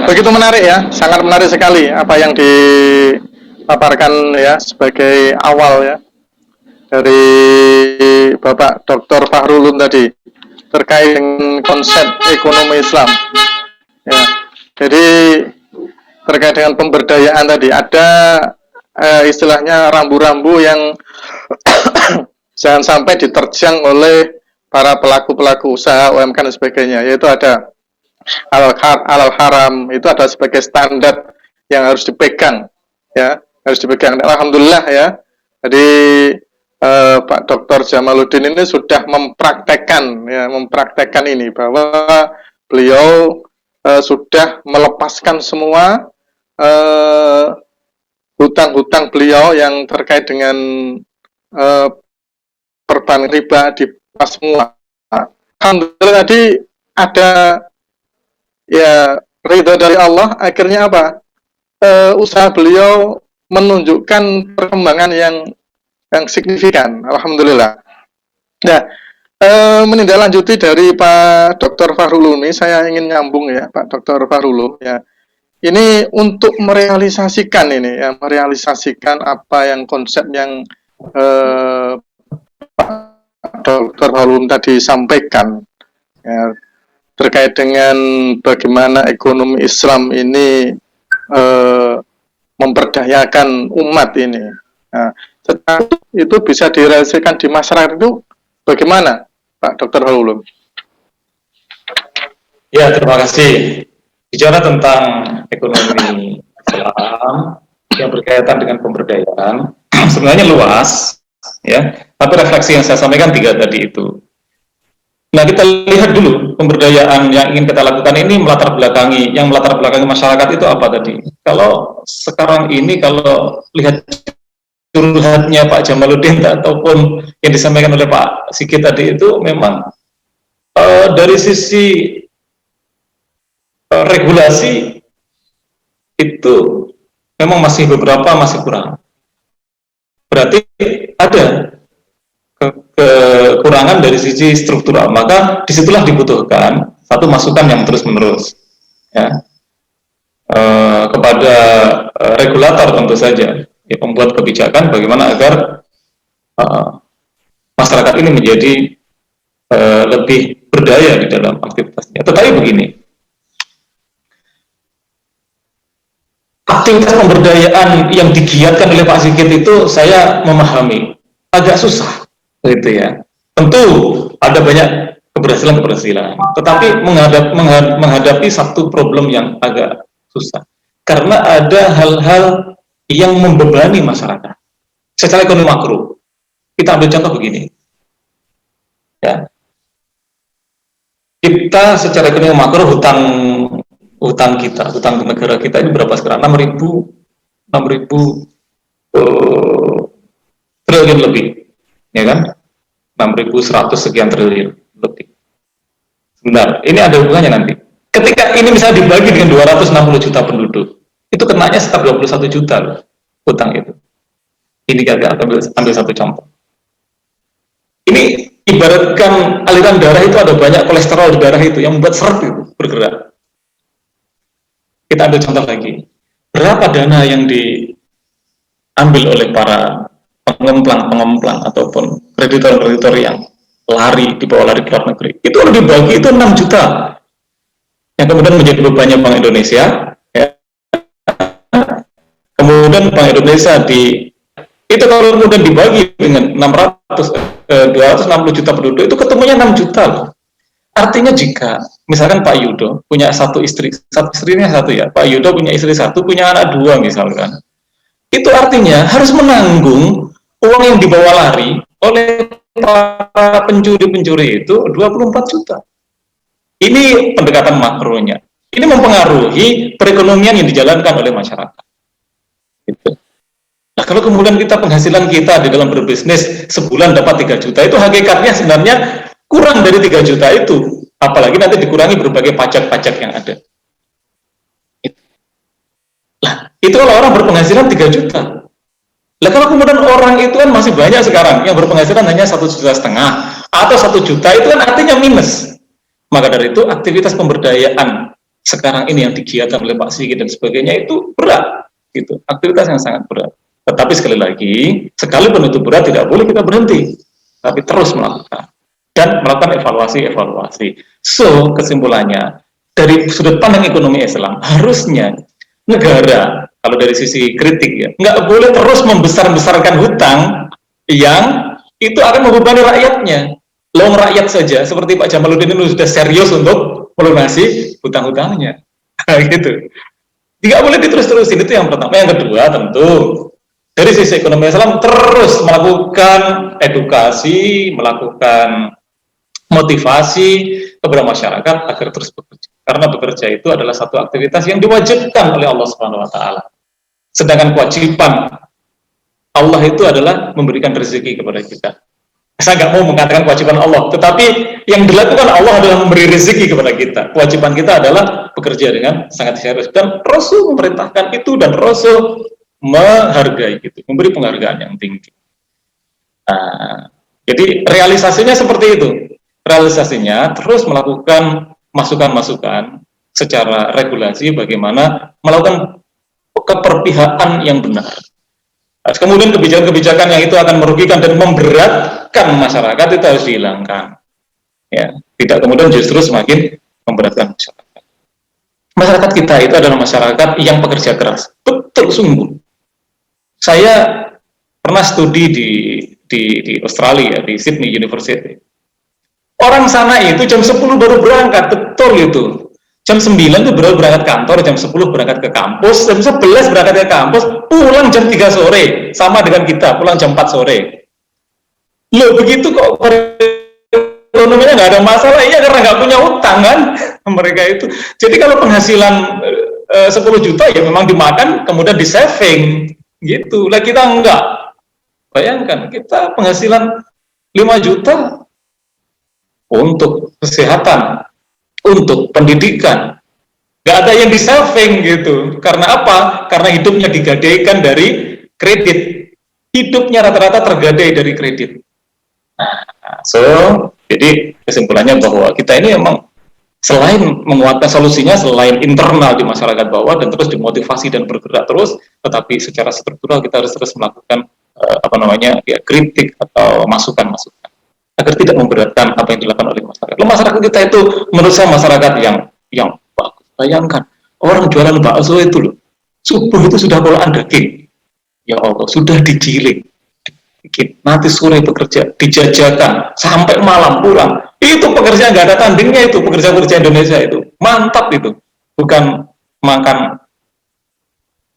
Begitu menarik ya, sangat menarik sekali apa yang dipaparkan ya sebagai awal ya dari Bapak Dr. Fahrulun tadi terkait dengan konsep ekonomi Islam. Ya, jadi terkait dengan pemberdayaan tadi ada istilahnya rambu-rambu yang jangan sampai diterjang oleh para pelaku-pelaku usaha UMKM dan sebagainya, yaitu ada halal haram, itu ada sebagai standar yang harus dipegang ya, harus dipegang. Alhamdulillah ya, jadi Pak Dr. Jamaluddin ini sudah mempraktekkan ini, bahwa beliau sudah melepaskan semua hutang-hutang beliau yang terkait dengan perbankan riba dilepas semua. Alhamdulillah tadi ada ya ridho dari Allah, akhirnya apa? usaha beliau menunjukkan perkembangan yang signifikan, alhamdulillah. Nah, menindaklanjuti dari Pak Dr. Fahrul ini, saya ingin nyambung ya, Pak Dr. Fahrul ya. Ini untuk merealisasikan ini, ya, merealisasikan apa yang konsep yang Pak Dr. Fahrul tadi sampaikan, ya, terkait dengan bagaimana ekonomi Islam ini memperdayakan umat ini. Nah, itu bisa direalisasikan di masyarakat itu bagaimana, Pak Dr. Fahrul? Ya, terima kasih. Bicara tentang ekonomi Islam yang berkaitan dengan pemberdayaan, sebenarnya luas, ya. Tapi refleksi yang saya sampaikan 3 tadi itu. Nah, kita lihat dulu pemberdayaan yang ingin kita lakukan ini melatar belakangi masyarakat itu apa tadi? Kalau sekarang ini, kalau lihat curhatnya Pak Jamaluddin ataupun yang disampaikan oleh Pak Sigit tadi itu memang dari sisi regulasi itu memang masih kurang. Berarti ada kekurangan dari sisi struktural, maka disitulah dibutuhkan satu masukan yang terus-menerus, ya, kepada regulator tentu saja, ya, pembuat kebijakan bagaimana agar masyarakat ini menjadi lebih berdaya di dalam aktivitasnya. Tetapi begini, aktivitas pemberdayaan yang digiatkan oleh Pak Sigit itu saya memahami agak susah, gitu ya. Tentu ada banyak keberhasilan, tetapi menghadapi satu problem yang agak susah karena ada hal-hal yang membebani masyarakat secara ekonomi makro. Kita ambil contoh begini, ya. Kita secara ekonomi makro hutang negara kita ini berapa sekarang? 6.000 triliun lebih, ya kan? 6.100 sekian triliun lebih. Sebentar, ini ada hubungannya nanti. Ketika ini misalnya dibagi dengan 260 juta penduduk, itu kenanya sekitar 21 juta loh, hutang itu. Ini kagak ambil satu contoh. Ini ibaratkan aliran darah itu ada banyak kolesterol di darah itu yang membuat seret itu bergerak. Kita ambil contoh lagi. Berapa dana yang diambil oleh para pengemplang ataupun kreditor yang lari ke luar negeri? Itu dibagi itu 6 juta. Yang kemudian menjadi bebannya Bank Indonesia, ya. Kemudian Bank Indonesia itu kalau kemudian dibagi dengan 260 juta penduduk, itu ketemunya 6 juta loh. Artinya jika misalkan Pak Yudo punya istrinya satu ya, Pak Yudo punya istri satu, punya anak 2 misalkan, itu artinya harus menanggung uang yang dibawa lari oleh para pencuri itu 24 juta. Ini pendekatan makronya. Ini mempengaruhi perekonomian yang dijalankan oleh masyarakat. Gitu. Nah, kalau kemudian penghasilan kita di dalam berbisnis sebulan dapat 3 juta, itu hakikatnya sebenarnya kurang dari 3 juta itu, apalagi nanti dikurangi berbagai pajak-pajak yang ada. Nah, itu kalau orang berpenghasilan 3 juta. Nah, kalau kemudian orang itu kan masih banyak sekarang yang berpenghasilan hanya 1,5 juta atau 1 juta, itu kan artinya minus. Maka dari itu aktivitas pemberdayaan sekarang ini yang digiatkan oleh Pak Sigit dan sebagainya itu berat, gitu. Aktivitas yang sangat berat. Tetapi sekali lagi, sekalipun itu berat tidak boleh kita berhenti, tapi terus melakukan dan melakukan evaluasi. So, kesimpulannya, dari sudut pandang ekonomi Islam, harusnya negara, kalau dari sisi kritik ya, nggak boleh terus membesar-besarkan hutang yang itu akan membebani rakyatnya. Long rakyat saja, seperti Pak Jamaluddin itu sudah serius untuk melunasi hutang-hutangnya. Gitu. Nggak boleh diterus-terusin, itu yang pertama. Yang kedua, tentu, dari sisi ekonomi Islam terus melakukan edukasi, melakukan motivasi kepada masyarakat agar terus bekerja. Karena bekerja itu adalah satu aktivitas yang diwajibkan oleh Allah Subhanahu wa taala. Sedangkan kewajiban Allah itu adalah memberikan rezeki kepada kita. Saya nggak mau mengatakan kewajiban Allah, tetapi yang dilakukan Allah adalah memberi rezeki kepada kita. Kewajiban kita adalah bekerja dengan sangat serius, dan Rasul memerintahkan itu, dan Rasul menghargai itu, memberi penghargaan yang tinggi. Nah, jadi realisasinya seperti itu. Realisasinya terus melakukan masukan-masukan secara regulasi bagaimana melakukan keperpihakan yang benar. Kemudian kebijakan-kebijakan yang itu akan merugikan dan memberatkan masyarakat itu harus dihilangkan. Ya, tidak kemudian justru semakin memberatkan masyarakat. Masyarakat kita itu adalah masyarakat yang pekerja keras, betul sungguh. Saya pernah studi di Australia, di Sydney University. Orang sana itu jam 10 baru berangkat, betul itu. Jam 9 itu baru berangkat kantor, jam 10 berangkat ke kampus, jam 11 berangkat ke kampus, pulang jam 3 sore, sama dengan kita, pulang jam 4 sore. Loh, begitu kok ekonominya nggak ada masalah, iya karena nggak punya utang kan, mereka itu. Jadi kalau penghasilan 10 juta ya memang dimakan, kemudian di saving, gitu. Lah kita enggak. Bayangkan, kita penghasilan 5 juta untuk kesehatan, untuk pendidikan, nggak ada yang di-saving gitu. Karena apa? Karena hidupnya digadaikan dari kredit. Hidupnya rata-rata tergadai dari kredit. Nah, jadi kesimpulannya bahwa kita ini memang selain menguatkan solusinya, selain internal di masyarakat bawah dan terus dimotivasi dan bergerak terus, tetapi secara struktural kita harus terus melakukan kritik atau masukan-masukan agar tidak memberatkan apa yang dilakukan oleh masyarakat. Masyarakat kita itu menurut saya masyarakat yang bagus. Bayangkan orang jualan bakso itu loh, subuh itu sudah polokan daging, ya Allah, sudah digiling, nanti sore bekerja, dijajakan sampai malam pulang. Itu pekerjaan nggak ada tandingnya, itu pekerja-pekerja Indonesia itu mantap, itu bukan makan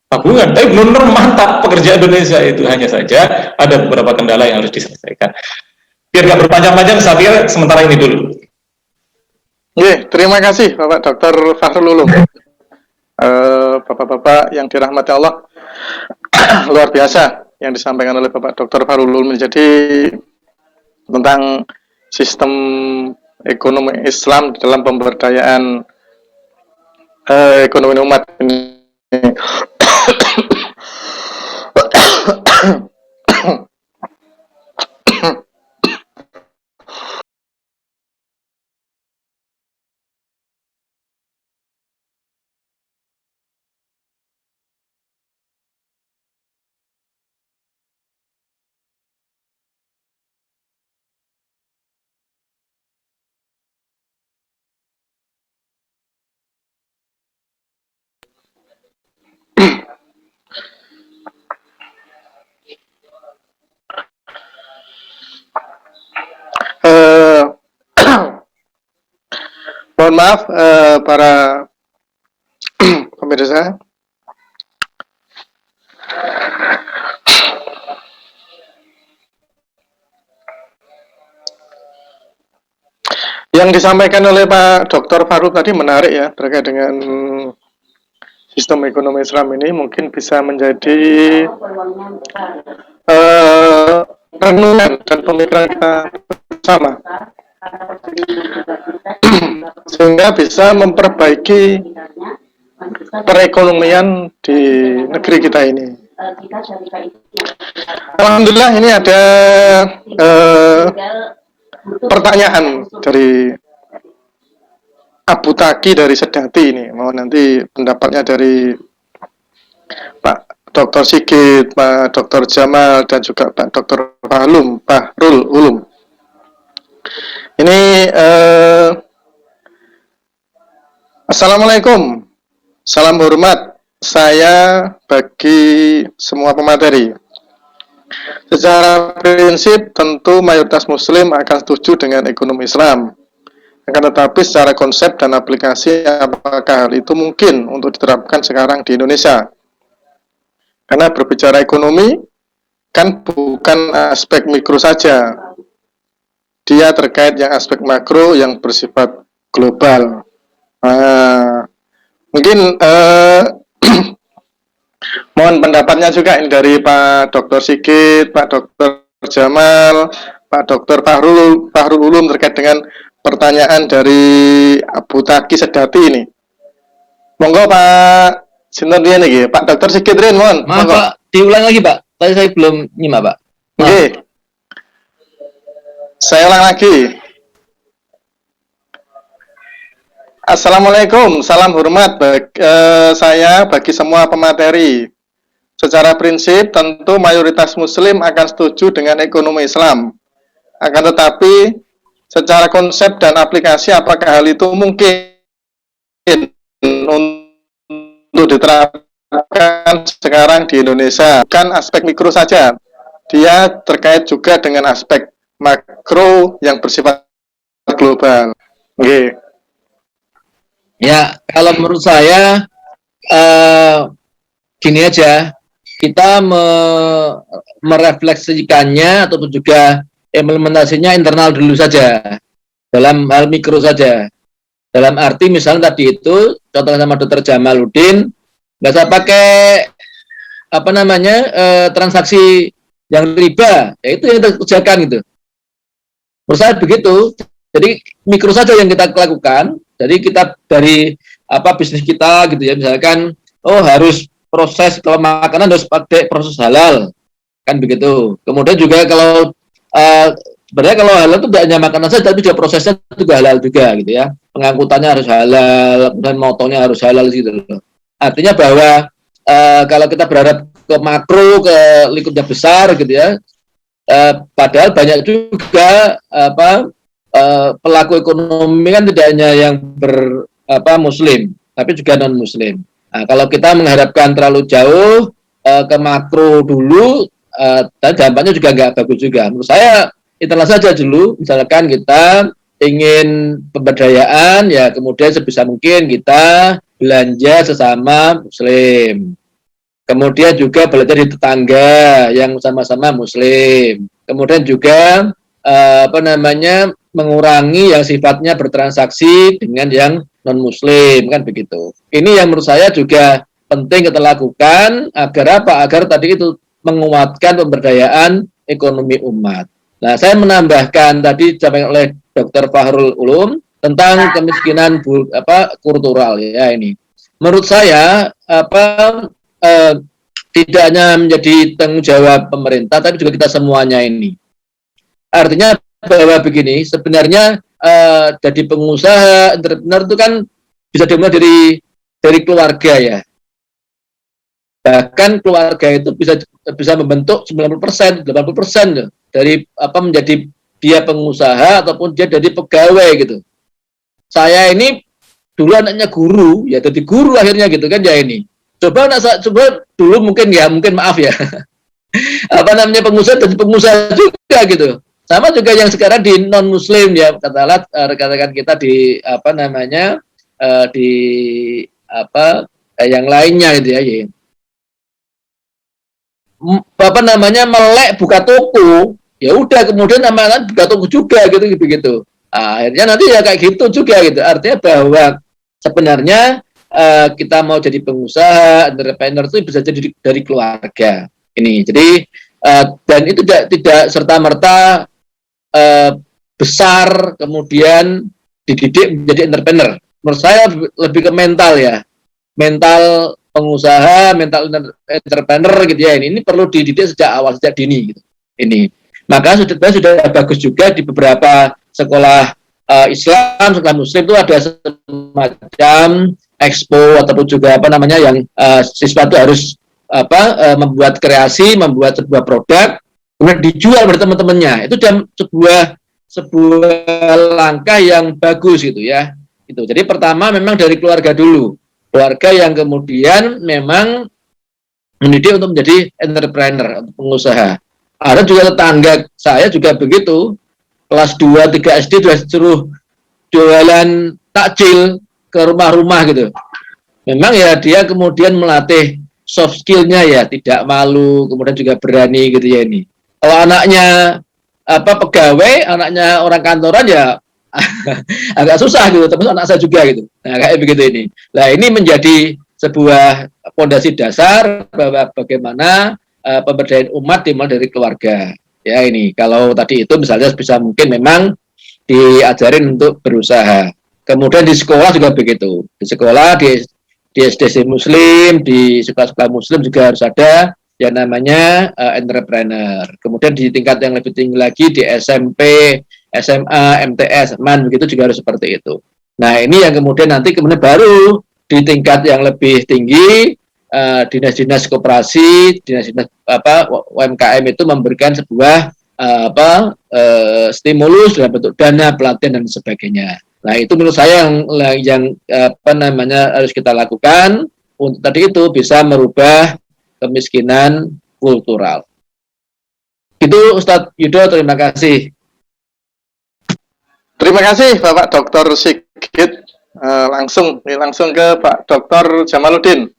tabungan, tapi benar-benar mantap pekerja Indonesia itu. Hanya saja ada beberapa kendala yang harus diselesaikan. Biar nggak berpanjang-panjang, saya kira sementara ini dulu. Terima kasih Bapak Dr. Fahrul Ulum. Bapak-bapak yang dirahmati Allah, luar biasa yang disampaikan oleh Bapak Dr. Fahrul Ulum. Jadi tentang sistem ekonomi Islam dalam pemberdayaan ekonomi umat ini. Mohon maaf para pemirsa. Yang disampaikan oleh Pak Dr. Fahrul tadi menarik ya, terkait dengan sistem ekonomi Islam ini mungkin bisa menjadi renungan dan pemikiran kita bersama, sehingga bisa memperbaiki perekonomian di negeri kita ini. Alhamdulillah, ini ada pertanyaan dari Abu Taki dari Sedati ini. Mau nanti pendapatnya dari Pak Dr. Sigit, Pak Dr. Jamal, dan juga Pak Dr. Fahrul Ulum. Ini Assalamualaikum, salam hormat saya bagi semua pemateri. Secara prinsip tentu mayoritas muslim akan setuju dengan ekonomi Islam. Akan tetapi secara konsep dan aplikasi apakah hal itu mungkin untuk diterapkan sekarang di Indonesia? Karena berbicara ekonomi kan bukan aspek mikro saja. Dia terkait yang aspek makro yang bersifat global. Mungkin mohon pendapatnya juga ini dari Pak Dr. Sigit, Pak Dr. Jamal, Pak Dr. Fahrul Ulum terkait dengan pertanyaan dari Abu Taki Sedati ini. Monggo Pak Sinten riyen iki, Pak Dr. Sigit riyen mohon. Maaf Monggo. Pak, diulang lagi Pak. Tadi saya belum nyimak Pak. Maaf. Oke. Saya ulang lagi. Assalamualaikum, salam hormat saya bagi semua pemateri. Secara prinsip tentu mayoritas muslim akan setuju dengan ekonomi Islam. Akan tetapi secara konsep dan aplikasi apakah hal itu mungkin untuk diterapkan sekarang di Indonesia? Bukan aspek mikro saja. Dia terkait juga dengan aspek makro yang bersifat global. Oke. Ya, kalau menurut saya gini aja, kita merefleksikannya ataupun juga implementasinya internal dulu saja, dalam hal mikro saja. Dalam arti misalnya tadi itu, contohnya sama Dr. Jamaluddin, nggak usah pakai transaksi yang riba, ya itu yang kita kerjakan gitu. Menurut saya begitu. Jadi mikro saja yang kita lakukan. Jadi kita dari bisnis kita gitu ya, misalkan harus proses kalau makanan harus pakai proses halal, kan begitu. Kemudian juga kalau sebenarnya kalau halal itu tidak hanya makanan saja, tapi juga prosesnya juga halal juga gitu ya. Pengangkutannya harus halal, kemudian motongnya harus halal gitu loh. Artinya bahwa kalau kita berharap ke makro, ke lingkupnya besar gitu ya, padahal banyak juga pelaku ekonomi kan tidak hanya yang muslim, tapi juga non muslim. Nah, kalau kita mengharapkan terlalu jauh ke makro dulu, dan dampaknya juga nggak bagus juga. Menurut saya internal saja dulu. Misalkan kita ingin pemberdayaan, ya kemudian sebisa mungkin kita belanja sesama muslim. Kemudian juga belajar di tetangga yang sama-sama muslim. Kemudian juga mengurangi yang sifatnya bertransaksi dengan yang non-muslim, kan begitu. Ini yang menurut saya juga penting kita lakukan agar agar tadi itu menguatkan pemberdayaan ekonomi umat. Nah, saya menambahkan tadi disampaikan oleh Dr. Fahrul Ulum tentang kemiskinan kultural ya ini. Menurut saya tidak hanya menjadi tanggung jawab pemerintah, tapi juga kita semuanya ini. Artinya bahwa begini, sebenarnya jadi pengusaha, entrepreneur itu kan bisa dimulai dari keluarga ya. Bahkan keluarga itu bisa membentuk 90%, 80% loh, dari menjadi dia pengusaha ataupun dia jadi pegawai gitu. Saya ini dulu anaknya guru, ya jadi guru akhirnya gitu kan ya ini. Coba dulu mungkin maaf ya. Pengusaha jadi pengusaha juga gitu. Sama juga yang sekarang di non muslim ya, katakanlah rekan-rekan kita di yang lainnya gitu ya. Melek buka toko, ya udah kemudian namanya buka toko juga gitu begitu. Akhirnya nanti ya kayak gitu juga gitu. Artinya bahwa sebenarnya kita mau jadi pengusaha, entrepreneur itu bisa jadi dari keluarga. Ini. Jadi dan itu tidak serta-merta besar kemudian dididik menjadi entrepreneur. Menurut saya lebih ke mental ya, mental pengusaha, mental entrepreneur gitu ya. Ini perlu dididik sejak awal, sejak dini gitu. Ini maka sudah bagus juga di beberapa sekolah Islam, sekolah Muslim itu ada semacam expo ataupun juga yang siswa itu harus membuat kreasi, membuat sebuah produk kemudian dijual pada teman-temannya. Itu sebuah langkah yang bagus gitu ya. Itu. Jadi pertama memang dari keluarga dulu. Keluarga yang kemudian memang mendidik untuk menjadi entrepreneur, untuk pengusaha. Ada juga tetangga saya juga begitu. Kelas 2, 3 SD sudah suruh jualan takjil ke rumah-rumah gitu. Memang ya dia kemudian melatih soft skill-nya ya, tidak malu, kemudian juga berani gitu ya ini. Kalau anaknya pegawai, anaknya orang kantoran ya agak susah gitu, termasuk anak saya juga gitu. Nah, kayak begitu ini. Nah, ini menjadi sebuah fondasi dasar bahwa bagaimana pemberdayaan umat dimulai dari keluarga. Ya ini, kalau tadi itu misalnya bisa mungkin memang diajarin untuk berusaha. Kemudian di sekolah juga begitu. Di sekolah, di SDC Muslim, di sekolah-sekolah Muslim juga harus ada yang namanya entrepreneur. Kemudian di tingkat yang lebih tinggi lagi di SMP, SMA, MTS, MAN, begitu juga harus seperti itu. Nah ini yang kemudian baru di tingkat yang lebih tinggi, dinas-dinas koperasi, dinas-dinas UMKM itu memberikan sebuah stimulus dalam bentuk dana, pelatihan dan sebagainya. Nah itu menurut saya yang harus kita lakukan untuk tadi itu bisa merubah kemiskinan kultural. Itu Ustadz Yudo, terima kasih. Terima kasih Bapak Dr. Sigit. Langsung ke Pak Dr. Jamaluddin.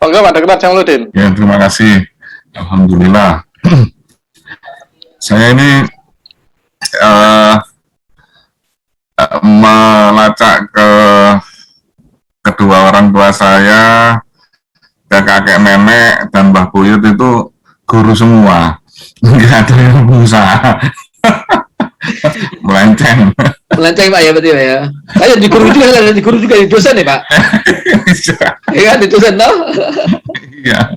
Monggo Pak Dr. Jamaluddin. Ya, terima kasih. Alhamdulillah. Saya ini melacak ke kedua orang tua saya, ke kakek nenek dan Mbah Buyut itu guru semua. Nggak ada yang berusaha. Melenceng Pak ya, berarti ya. Saya di guru juga, di dosen ya Pak. Iya kan, di dosen toh. Iya.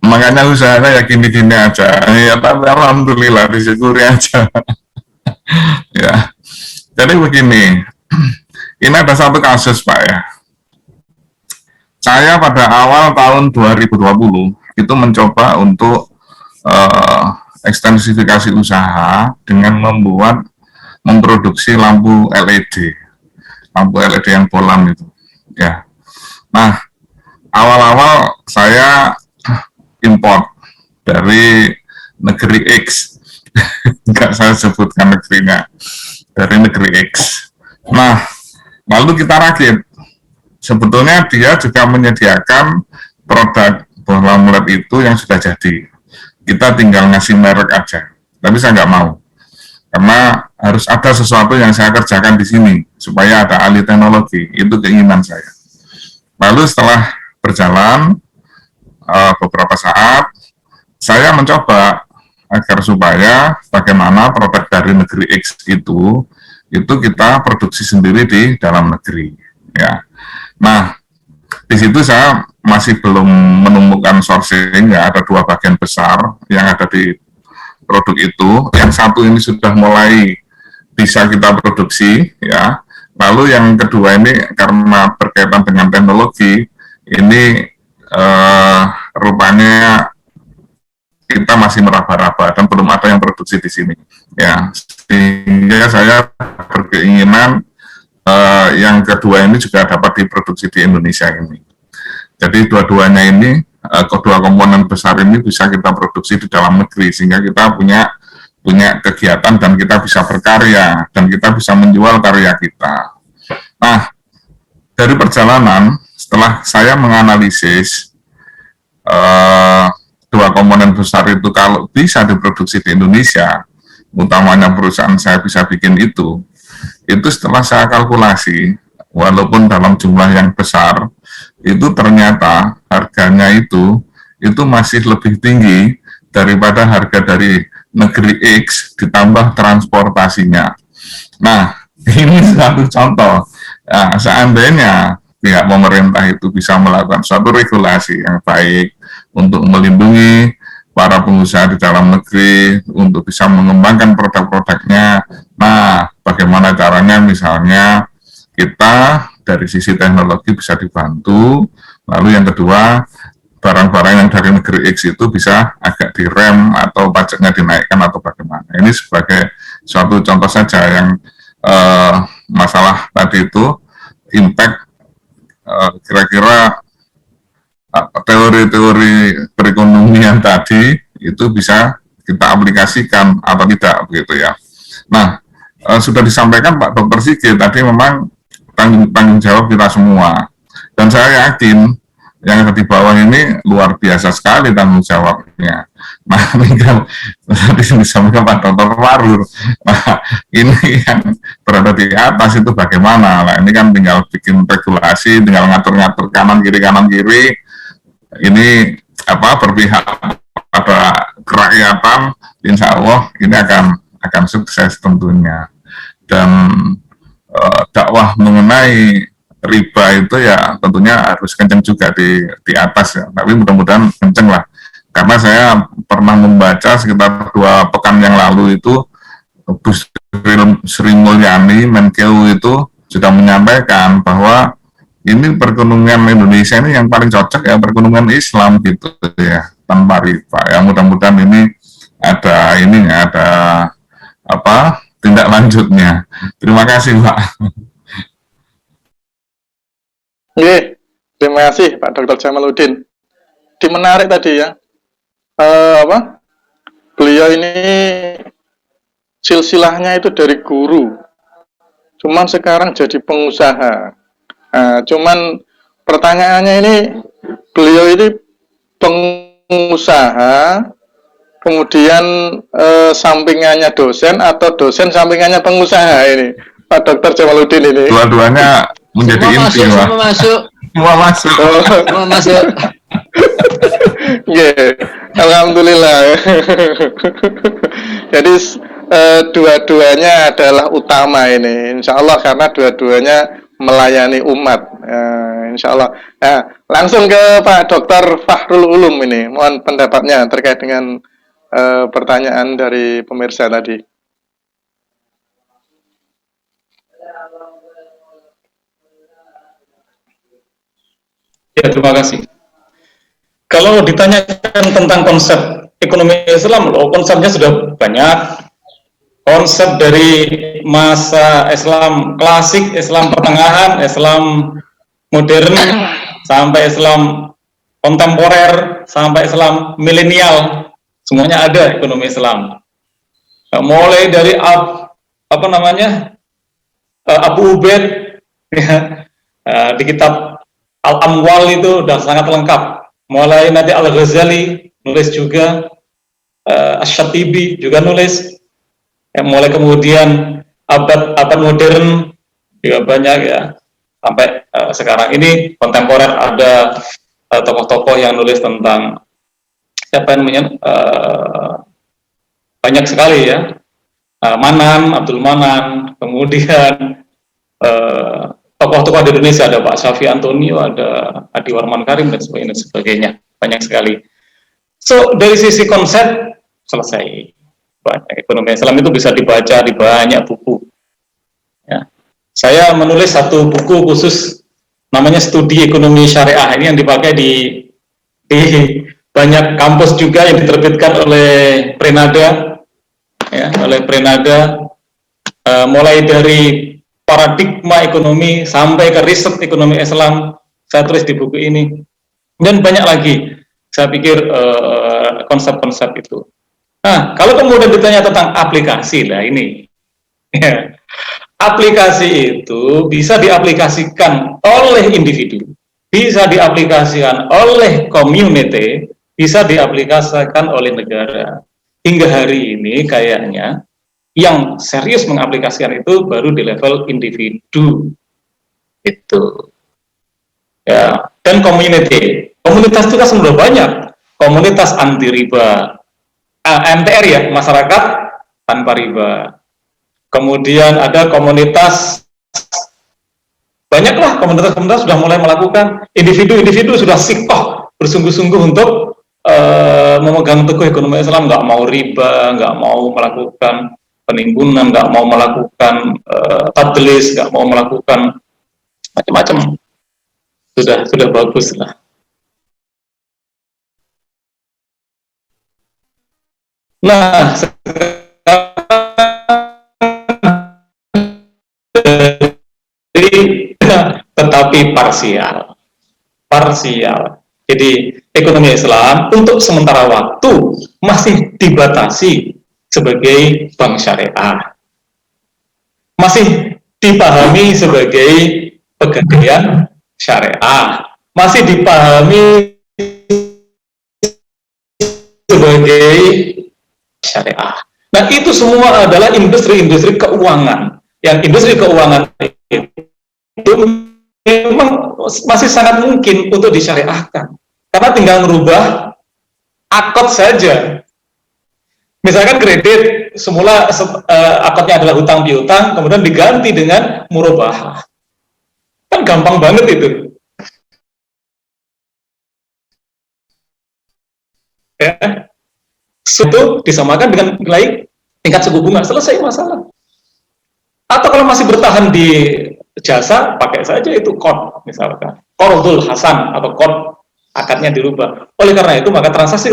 Makanya usahanya ya gini-gini aja. Ya tapi alhamdulillah disyukuri aja. Ya. Jadi begini. Ini ada satu kasus Pak ya. Saya pada awal tahun 2020 itu mencoba untuk ekstensifikasi usaha dengan memproduksi lampu LED yang bolam itu, ya. Nah, awal-awal saya import dari negeri X, nggak saya sebutkan negerinya, dari negeri X. Nah, lalu kita rakit. Sebetulnya dia juga menyediakan produk bolam LED itu yang sudah jadi. Kita tinggal ngasih merek aja, tapi saya nggak mau, karena harus ada sesuatu yang saya kerjakan di sini, supaya ada ahli teknologi, itu keinginan saya. Lalu setelah berjalan beberapa saat, saya mencoba agar supaya bagaimana produk dari negeri X itu kita produksi sendiri di dalam negeri, ya. Nah, di situ saya masih belum menemukan sourcing, ya, ada dua bagian besar yang ada di produk itu. Yang satu ini sudah mulai bisa kita produksi, ya. Lalu yang kedua ini karena berkaitan dengan teknologi, ini rupanya kita masih meraba-raba dan belum ada yang produksi di sini, ya. Sehingga saya berkeinginan yang kedua ini juga dapat diproduksi di Indonesia ini. Jadi dua-duanya ini, kedua komponen besar ini bisa kita produksi di dalam negeri, sehingga kita punya kegiatan dan kita bisa berkarya, dan kita bisa menjual karya kita. Nah, dari perjalanan, setelah saya menganalisis dua komponen besar itu kalau bisa diproduksi di Indonesia, utamanya perusahaan saya bisa bikin itu setelah saya kalkulasi, walaupun dalam jumlah yang besar, itu ternyata harganya itu masih lebih tinggi daripada harga dari negeri X ditambah transportasinya. Nah, ini satu contoh. Nah, seandainya pihak pemerintah itu bisa melakukan suatu regulasi yang baik untuk melindungi para pengusaha di dalam negeri untuk bisa mengembangkan produk-produknya. Nah, bagaimana caranya? Misalnya kita dari sisi teknologi bisa dibantu, lalu yang kedua, barang-barang yang dari negeri X itu bisa agak direm atau pajaknya dinaikkan atau bagaimana. Ini sebagai suatu contoh saja yang masalah tadi itu, impact kira-kira teori-teori perekonomian tadi itu bisa kita aplikasikan atau tidak, begitu ya. Nah, sudah disampaikan Pak Dr. Sigit tadi, memang tanggung jawab kita semua, dan saya yakin yang ada di bawah ini luar biasa sekali tanggung jawabnya. Nah, ini kan tadi disampaikan Pak Dr. Warur. Nah, ini yang berada di atas itu bagaimana? Nah, ini kan tinggal bikin regulasi, tinggal ngatur-ngatur kanan kiri. Ini berpihak pada kerakyatan, insya Allah ini akan sukses tentunya. Dan dakwah mengenai riba itu ya tentunya harus kenceng juga di atas ya, tapi mudah-mudahan kenceng lah, karena saya pernah membaca sekitar 2 pekan yang lalu itu Bu Sri Mulyani Menkeu itu sudah menyampaikan bahwa ini perekonomian Indonesia ini yang paling cocok ya perekonomian Islam gitu ya, tanpa riba ya. Mudah-mudahan ini ada apa tindak lanjutnya. Terima kasih Pak. Oke, terima kasih Pak Dr. Jamaluddin. Menarik tadi ya, beliau ini silsilahnya itu dari guru, cuman sekarang jadi pengusaha. Cuman pertanyaannya ini, beliau ini pengusaha, kemudian sampingannya dosen, atau dosen sampingannya pengusaha ini, Pak Dr. Jamaluddin ini? Dua-duanya menjadi inti, Pak. Semua masuk. Yeah, alhamdulillah. Jadi dua-duanya adalah utama ini, insya Allah, karena dua-duanya melayani umat, insya Allah. Nah, langsung ke Pak Dr. Fahrul Ulum ini, mohon pendapatnya terkait dengan pertanyaan dari pemirsa tadi. Ya, terima kasih. Kalau ditanyakan tentang konsep ekonomi Islam, konsepnya sudah banyak. Konsep dari masa Islam klasik, Islam pertengahan, Islam modern, sampai Islam kontemporer, sampai Islam milenial, semuanya ada ekonomi Islam. Mulai dari Abu Ubaid ya, di kitab Al-Amwal itu sudah sangat lengkap. Mulai nanti Al-Ghazali nulis juga, Asy-Syatibi juga nulis. Mulai kemudian abad modern juga banyak ya, sampai sekarang ini kontemporer ada tokoh-tokoh yang nulis tentang banyak sekali ya, Abdul Manan, kemudian tokoh-tokoh di Indonesia ada Pak Syafi Antonio, ada Adi Warman Karim dan sebagainya, banyak sekali. So dari sisi konsep selesai. Banyak ekonomi Islam itu bisa dibaca di banyak buku. Ya. Saya menulis satu buku khusus namanya Studi Ekonomi Syariah. Ini yang dipakai di banyak kampus juga, yang diterbitkan oleh Prenada, ya, mulai dari paradigma ekonomi sampai ke riset ekonomi Islam, saya tulis di buku ini, dan banyak lagi. Saya pikir konsep-konsep itu. Nah, kalau kemudian ditanya tentang aplikasi, lah ini, ya, aplikasi itu bisa diaplikasikan oleh individu, bisa diaplikasikan oleh community, bisa diaplikasikan oleh negara. Hingga hari ini kayaknya yang serius mengaplikasikan itu baru di level individu itu, ya. Dan community, komunitas itu kan sudah banyak, komunitas anti riba, MTR ya, masyarakat tanpa riba. Kemudian ada komunitas, banyaklah komunitas-komunitas sudah mulai melakukan, individu-individu sudah sikoh bersungguh-sungguh untuk memegang teguh ekonomi Islam, nggak mau riba, nggak mau melakukan penimbunan, nggak mau melakukan tadlis, nggak mau melakukan macam-macam. Sudah bagus lah. Nah, tetapi parsial. Jadi ekonomi Islam untuk sementara waktu masih dibatasi sebagai bank syariah, masih dipahami sebagai pegadaian syariah, masih dipahami sebagai syariah. Nah, itu semua adalah industri-industri keuangan. Yang industri keuangan itu memang masih sangat mungkin untuk disyariahkan, karena tinggal merubah akad saja. Misalkan kredit semula akadnya adalah hutang piutang, kemudian diganti dengan murabahah. Kan gampang banget itu. Ya. Itu disamakan dengan nilai tingkat suku bunga, selesai masalah. Atau kalau masih bertahan di jasa, pakai saja itu qard misalkan. Qardul Hasan atau qard akadnya dirubah. Oleh karena itu, maka transaksi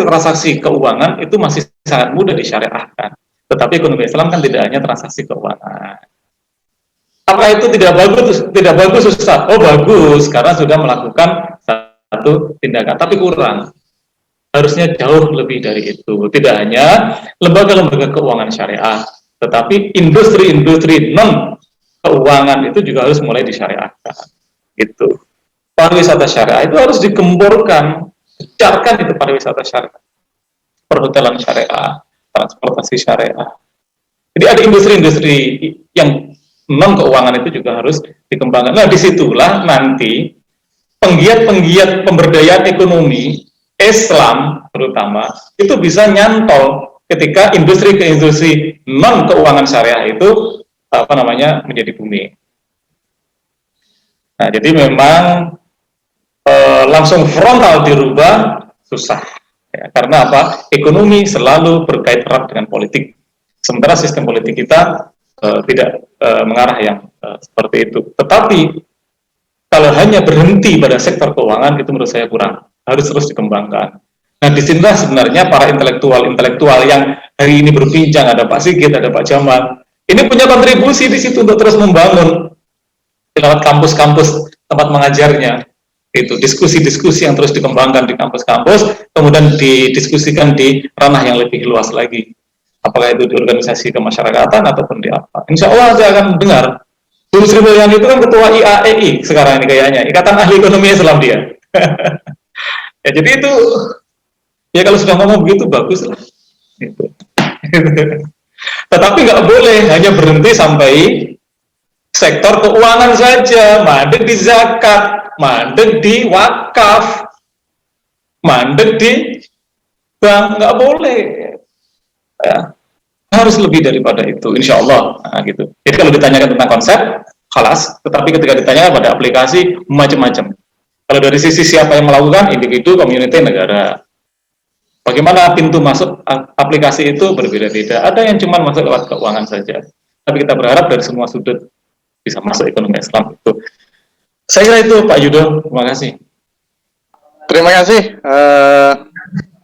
keuangan itu masih sangat mudah disyariahkan. Tetapi ekonomi Islam kan tidak hanya transaksi keuangan. Apakah itu tidak bagus? Tidak bagus, Ustaz. Oh, bagus, karena sudah melakukan satu tindakan, tapi kurang. Harusnya jauh lebih dari itu. Tidak hanya lembaga-lembaga keuangan syariah, tetapi industri-industri non keuangan itu juga harus mulai disyariahkan. Itu pariwisata syariah itu harus digemborkan, gencarkan itu pariwisata syariah, perhotelan syariah, transportasi syariah. Jadi ada industri-industri yang non keuangan itu juga harus dikembangkan. Nah, disitulah nanti penggiat-penggiat pemberdayaan ekonomi Islam terutama itu bisa nyantol ketika industri ke industri non keuangan syariah itu menjadi booming. Nah, jadi memang langsung frontal dirubah susah, ya, karena apa? Ekonomi selalu berkait erat dengan politik, sementara sistem politik kita tidak mengarah yang seperti itu. Tetapi kalau hanya berhenti pada sektor keuangan itu menurut saya kurang, harus terus dikembangkan. Nah, disinilah sebenarnya para intelektual yang hari ini berbincang, ada Pak Sigit, ada Pak Jamal, ini punya kontribusi di situ untuk terus membangun lewat kampus-kampus tempat mengajarnya. Itu diskusi-diskusi yang terus dikembangkan di kampus-kampus, kemudian didiskusikan di ranah yang lebih luas lagi. Apakah itu di organisasi kemasyarakatan ataupun di apa. Insya Allah saya akan dengar. Bu Sri Mulyani itu kan ketua IAEI sekarang ini kayaknya, Ikatan Ahli Ekonomi Islam dia. Ya, jadi itu, ya kalau sudah ngomong begitu bagus lah. Gitu. Tetapi nggak boleh hanya berhenti sampai sektor keuangan saja, mandek di zakat, mandek di wakaf, mandek di bank, nggak boleh. Ya, harus lebih daripada itu, insya Allah. Nah, gitu. Jadi kalau ditanyakan tentang konsep, kelas, tetapi ketika ditanyakan pada aplikasi, macam-macam. Kalau dari sisi siapa yang melakukan, individu, community, negara. Bagaimana pintu masuk aplikasi itu berbeda-beda. Ada yang cuma masuk lewat keuangan saja. Tapi kita berharap dari semua sudut bisa masuk ekonomi Islam itu. Saya kira itu Pak Yudo. Terima kasih. Terima kasih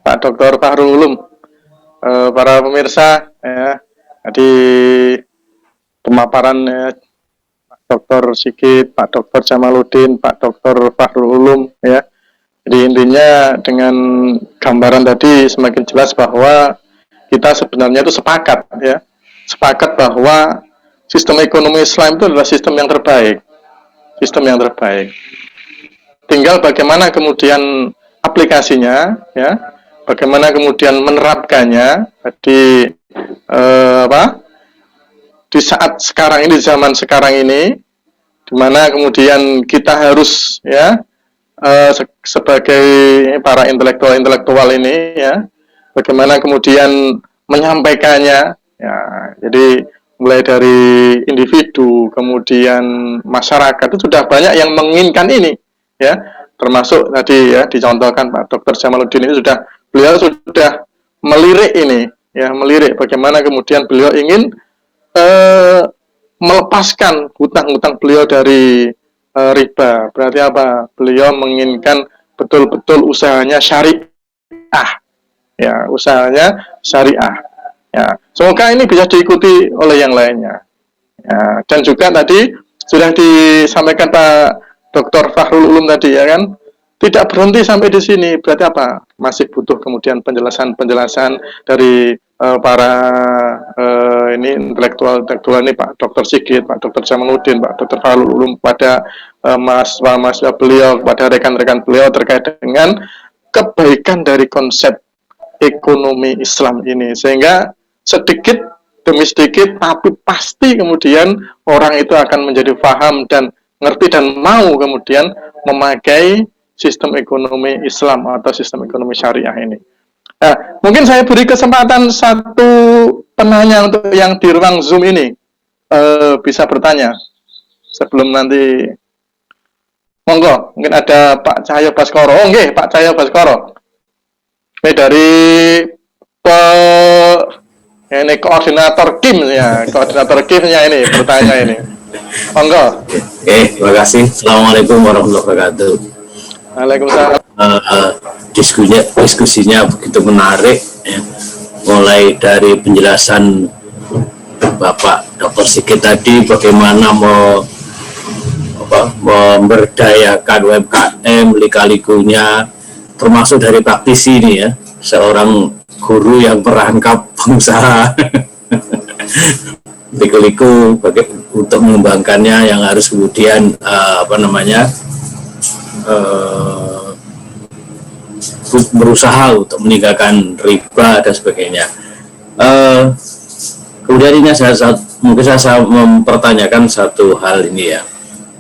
Pak Dr. Fahrul Ulum. Para pemirsa, ya, di pemaparan Pak Dr. Sigit, Pak Dr. Jamaluddin, Pak Dr. Fahrul Ulum, ya. Jadi intinya dengan gambaran tadi semakin jelas bahwa kita sebenarnya itu sepakat, ya, sepakat bahwa sistem ekonomi Islam itu adalah sistem yang terbaik, Tinggal bagaimana kemudian aplikasinya, ya, bagaimana kemudian menerapkannya di di saat sekarang ini, di zaman sekarang ini, di mana kemudian kita harus, ya, sebagai para intelektual ini, ya, bagaimana kemudian menyampaikannya, ya. Jadi mulai dari individu, kemudian masyarakat itu sudah banyak yang menginginkan ini, ya, termasuk tadi, ya, dicontohkan Pak Dr. Jamaluddin ini beliau sudah melirik ini, ya, melirik bagaimana kemudian beliau ingin melepaskan hutang-hutang beliau dari riba. Berarti apa? Beliau menginginkan betul-betul usahanya syariah, ya, usahanya syariah. Ya, semoga ini bisa diikuti oleh yang lainnya. Ya, dan juga tadi sudah disampaikan Pak Dr. Fahrul Ulum tadi, ya kan, tidak berhenti sampai di sini. Berarti apa? Masih butuh kemudian penjelasan dari para ini intelektual ini, Pak Dr. Sigit, Pak Dr. Jamaluddin, Pak Dr. Fahrul Ulum, kepada mahasiswa beliau, kepada rekan-rekan beliau terkait dengan kebaikan dari konsep ekonomi Islam ini, sehingga sedikit demi sedikit tapi pasti kemudian orang itu akan menjadi paham dan ngerti dan mau kemudian memakai sistem ekonomi Islam atau sistem ekonomi syariah ini. Nah, mungkin saya beri kesempatan satu penanya untuk yang di ruang Zoom ini bisa bertanya sebelum nanti. Monggo, mungkin ada Pak Cahyo Baskoro. Oh, nggih, Pak Cahyo Baskoro. Ini dari ini koordinator KIM ya, koordinator KIM-nya ini bertanya ini. Monggo. Terima kasih. Assalamualaikum warahmatullahi wabarakatuh. Waalaikumsalam. Diskusinya begitu menarik, ya. Mulai dari penjelasan Bapak Dr. Sigit tadi bagaimana memberdayakan UMKM, lika-likunya, termasuk dari praktisi ini ya, seorang guru yang merangkap pengusaha liku-liku untuk mengembangkannya yang harus kemudian berusaha untuk meninggalkan riba dan sebagainya. Kemudian ini mungkin saya mempertanyakan satu hal ini ya.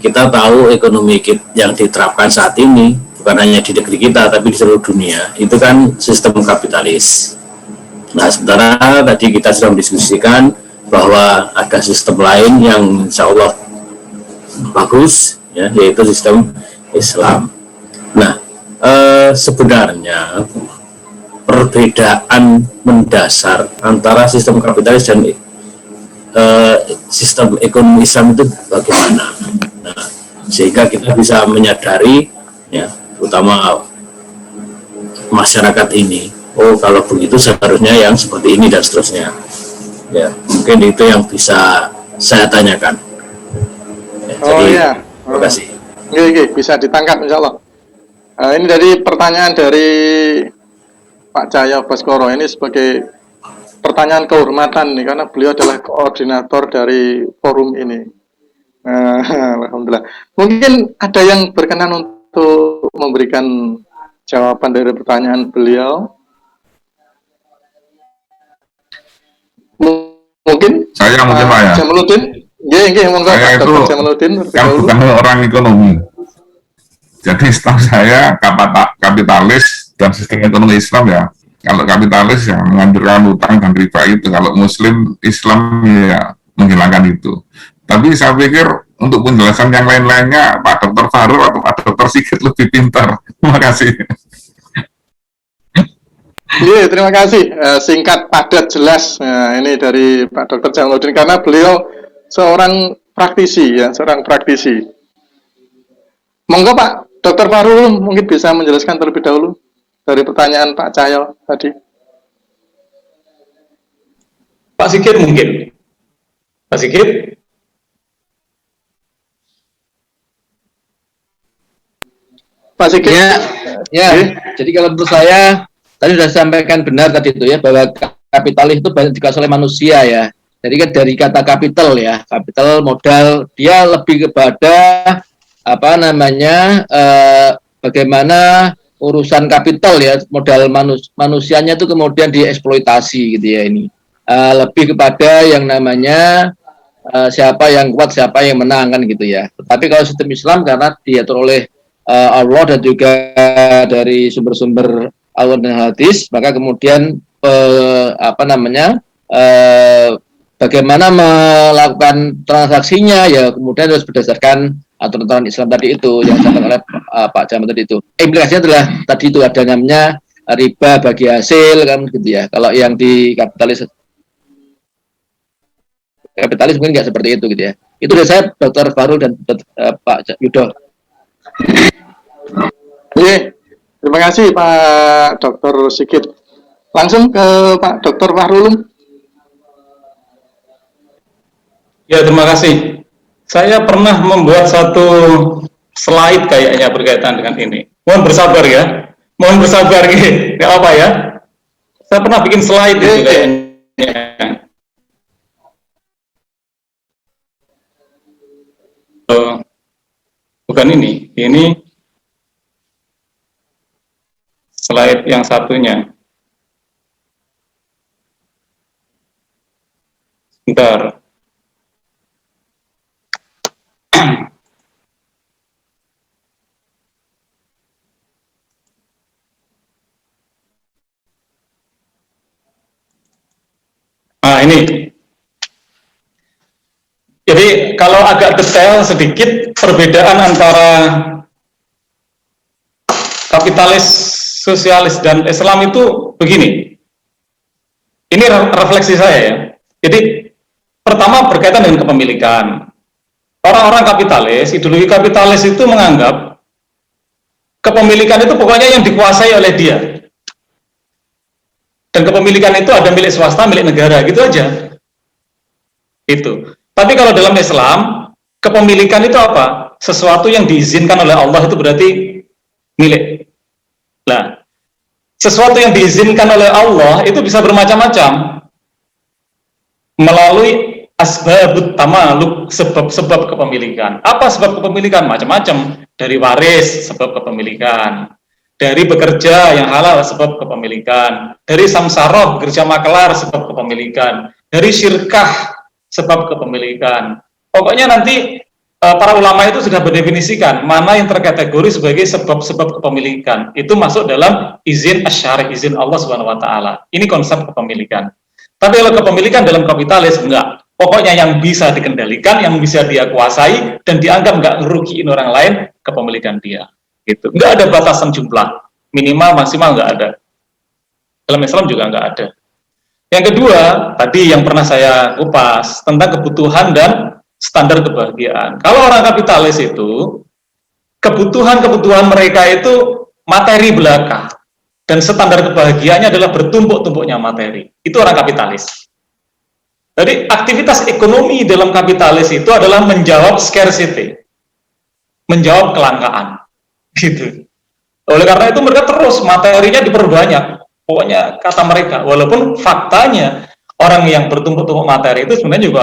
Kita tahu ekonomi yang diterapkan saat ini bukan hanya di negeri kita tapi di seluruh dunia itu kan sistem kapitalis. Nah, sementara tadi kita sudah mendiskusikan bahwa ada sistem lain yang insya Allah bagus, ya, yaitu sistem Islam. Nah, sebenarnya perbedaan mendasar antara sistem kapitalis dan sistem ekonomi Islam itu bagaimana? Nah, sehingga kita bisa menyadari, ya, terutama masyarakat ini, oh kalau begitu seharusnya yang seperti ini dan seterusnya. Ya, mungkin itu yang bisa saya tanyakan. Ya, Oh iya. Terima kasih. Oke, bisa ditangkap insya Allah. Ini dari pertanyaan dari Pak Cahyo Baskoro ini sebagai pertanyaan kehormatan nih karena beliau adalah koordinator dari forum ini. Alhamdulillah. Mungkin ada yang berkenan untuk memberikan jawaban dari pertanyaan beliau. Mungkin Saya mungkin Pak ya. Jamaluddin. Nggih, monggo Saya Pak itu Dr. Jamaluddin. kan bukan orang ekonomi. Jadi setahu saya kapitalis dan sistem ekonomi Islam ya. Kalau kapitalis ya menganjurkan utang dan riba itu. Kalau Muslim Islam ya menghilangkan itu. Tapi saya pikir untuk penjelasan yang lain-lainnya Pak Dr. Fahrul atau Pak Dr. Sigit lebih pintar. Terima kasih. Iya, terima kasih. Singkat, padat, jelas. Nah, ini dari Pak Dr. Jamaluddin karena beliau seorang praktisi ya, seorang praktisi. Monggo Pak Dr. Fahrul mungkin bisa menjelaskan terlebih dahulu dari pertanyaan Pak Cahyo tadi. Pak Sigit mungkin. Pak Sigit? Pak Sigit? Ya. Jadi kalau menurut saya tadi sudah sampaikan benar tadi itu ya bahwa kapitalis itu banyak dikuasai oleh manusia ya. Jadi kan dari kata kapital ya, kapital modal dia lebih kepada bagaimana urusan kapital ya, modal manusianya itu kemudian dieksploitasi gitu ya ini. Lebih kepada yang namanya siapa yang kuat, siapa yang menang kan gitu ya. Tetapi kalau sistem Islam karena diatur oleh Allah dan juga dari sumber-sumber Al-Quran dan hadis, maka kemudian bagaimana melakukan transaksinya ya kemudian harus berdasarkan aturan Islam tadi itu yang disampaikan oleh Pak Jamal tadi itu. Implikasinya adalah tadi itu ada namanya riba bagi hasil kan gitu ya. Kalau yang di kapitalis mungkin nggak seperti itu gitu ya. Itu dari saya Dr. Fahrul dan Pak Yudo. Iya, terima kasih Pak Dr. Sigit. Langsung ke Pak Dr. Fahrul. Ya, terima kasih. Saya pernah membuat satu slide kayaknya berkaitan dengan ini. Mohon bersabar ya. Mohon bersabar gitu. Nggak apa ya. Saya pernah bikin slide itu kayaknya. Bukan ini. Ini slide yang satunya. Sebentar. ini. Jadi kalau agak detail sedikit perbedaan antara kapitalis, sosialis, dan Islam itu begini. Ini refleksi saya ya. Jadi pertama berkaitan dengan kepemilikan. Orang-orang kapitalis, ideologi kapitalis itu menganggap kepemilikan itu pokoknya yang dikuasai oleh dia. Dan kepemilikan itu ada milik swasta, milik negara, gitu aja. Itu. Tapi kalau dalam Islam, kepemilikan itu apa? Sesuatu yang diizinkan oleh Allah itu berarti milik. Nah, sesuatu yang diizinkan oleh Allah itu bisa bermacam-macam. Melalui asbabut tamaluk, sebab-sebab kepemilikan. Apa sebab kepemilikan? Macam-macam. Dari waris, sebab kepemilikan. Dari bekerja yang halal, sebab kepemilikan. Dari samsaroh, bekerja makelar, sebab kepemilikan. Dari syirkah, sebab kepemilikan. Pokoknya nanti para ulama itu sudah mendefinisikan mana yang terkategori sebagai sebab-sebab kepemilikan. Itu masuk dalam izin asyari, izin Allah Subhanahu wa taala. Ini konsep kepemilikan. Tapi kalau kepemilikan dalam kapitalis enggak. Pokoknya yang bisa dikendalikan, yang bisa dia kuasai dan dianggap enggak ngerugiin orang lain, kepemilikan dia. Gitu. Enggak ada batasan jumlah, minimal maksimal enggak ada. Dalam Islam juga enggak ada. Yang kedua, tadi yang pernah saya kupas tentang kebutuhan dan standar kebahagiaan. Kalau orang kapitalis itu, kebutuhan-kebutuhan mereka itu materi belaka. Dan standar kebahagiaannya adalah bertumpuk-tumpuknya materi. Itu orang kapitalis. Jadi aktivitas ekonomi dalam kapitalis itu adalah menjawab scarcity. Menjawab kelangkaan. Gitu. Oleh karena itu mereka terus materinya diperbanyak. Pokoknya kata mereka, walaupun faktanya orang yang bertumpuk-tumpuk materi itu sebenarnya juga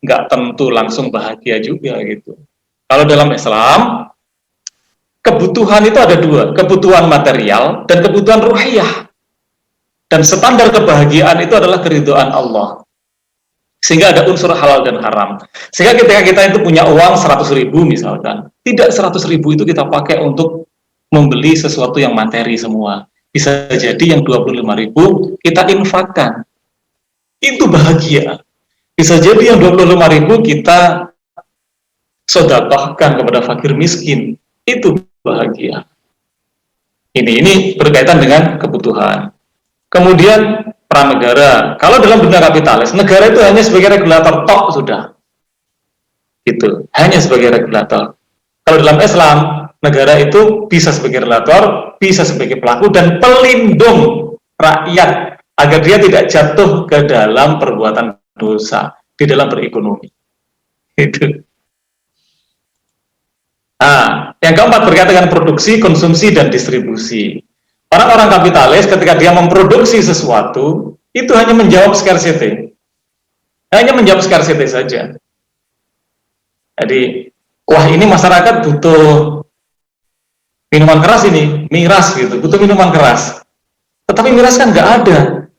nggak tentu langsung bahagia juga gitu. Kalau dalam Islam, kebutuhan itu ada dua, kebutuhan material dan kebutuhan ruhiyah. Dan standar kebahagiaan itu adalah keridhaan Allah. Sehingga ada unsur halal dan haram. Sehingga ketika kita itu punya uang 100.000 misalkan, tidak 100.000 itu kita pakai untuk membeli sesuatu yang materi semua. Bisa jadi yang 25.000 kita infakkan. Itu bahagia. Bisa jadi yang 25.000 kita sedekahkan kepada fakir miskin. Itu bahagia. Ini berkaitan dengan kebutuhan. Kemudian peran negara. Kalau dalam dunia kapitalis, negara itu hanya sebagai regulator tok sudah. Gitu. Hanya sebagai regulator. Kalau dalam Islam, negara itu bisa sebagai regulator, bisa sebagai pelaku dan pelindung rakyat agar dia tidak jatuh ke dalam perbuatan dosa di dalam berekonomi. Itu. Nah, yang keempat berkaitan dengan produksi, konsumsi, dan distribusi. Orang-orang kapitalis ketika dia memproduksi sesuatu, itu hanya menjawab scarcity. Hanya menjawab scarcity saja. Jadi, wah ini masyarakat butuh minuman keras ini, miras gitu, butuh minuman keras. Tetapi miras kan nggak ada.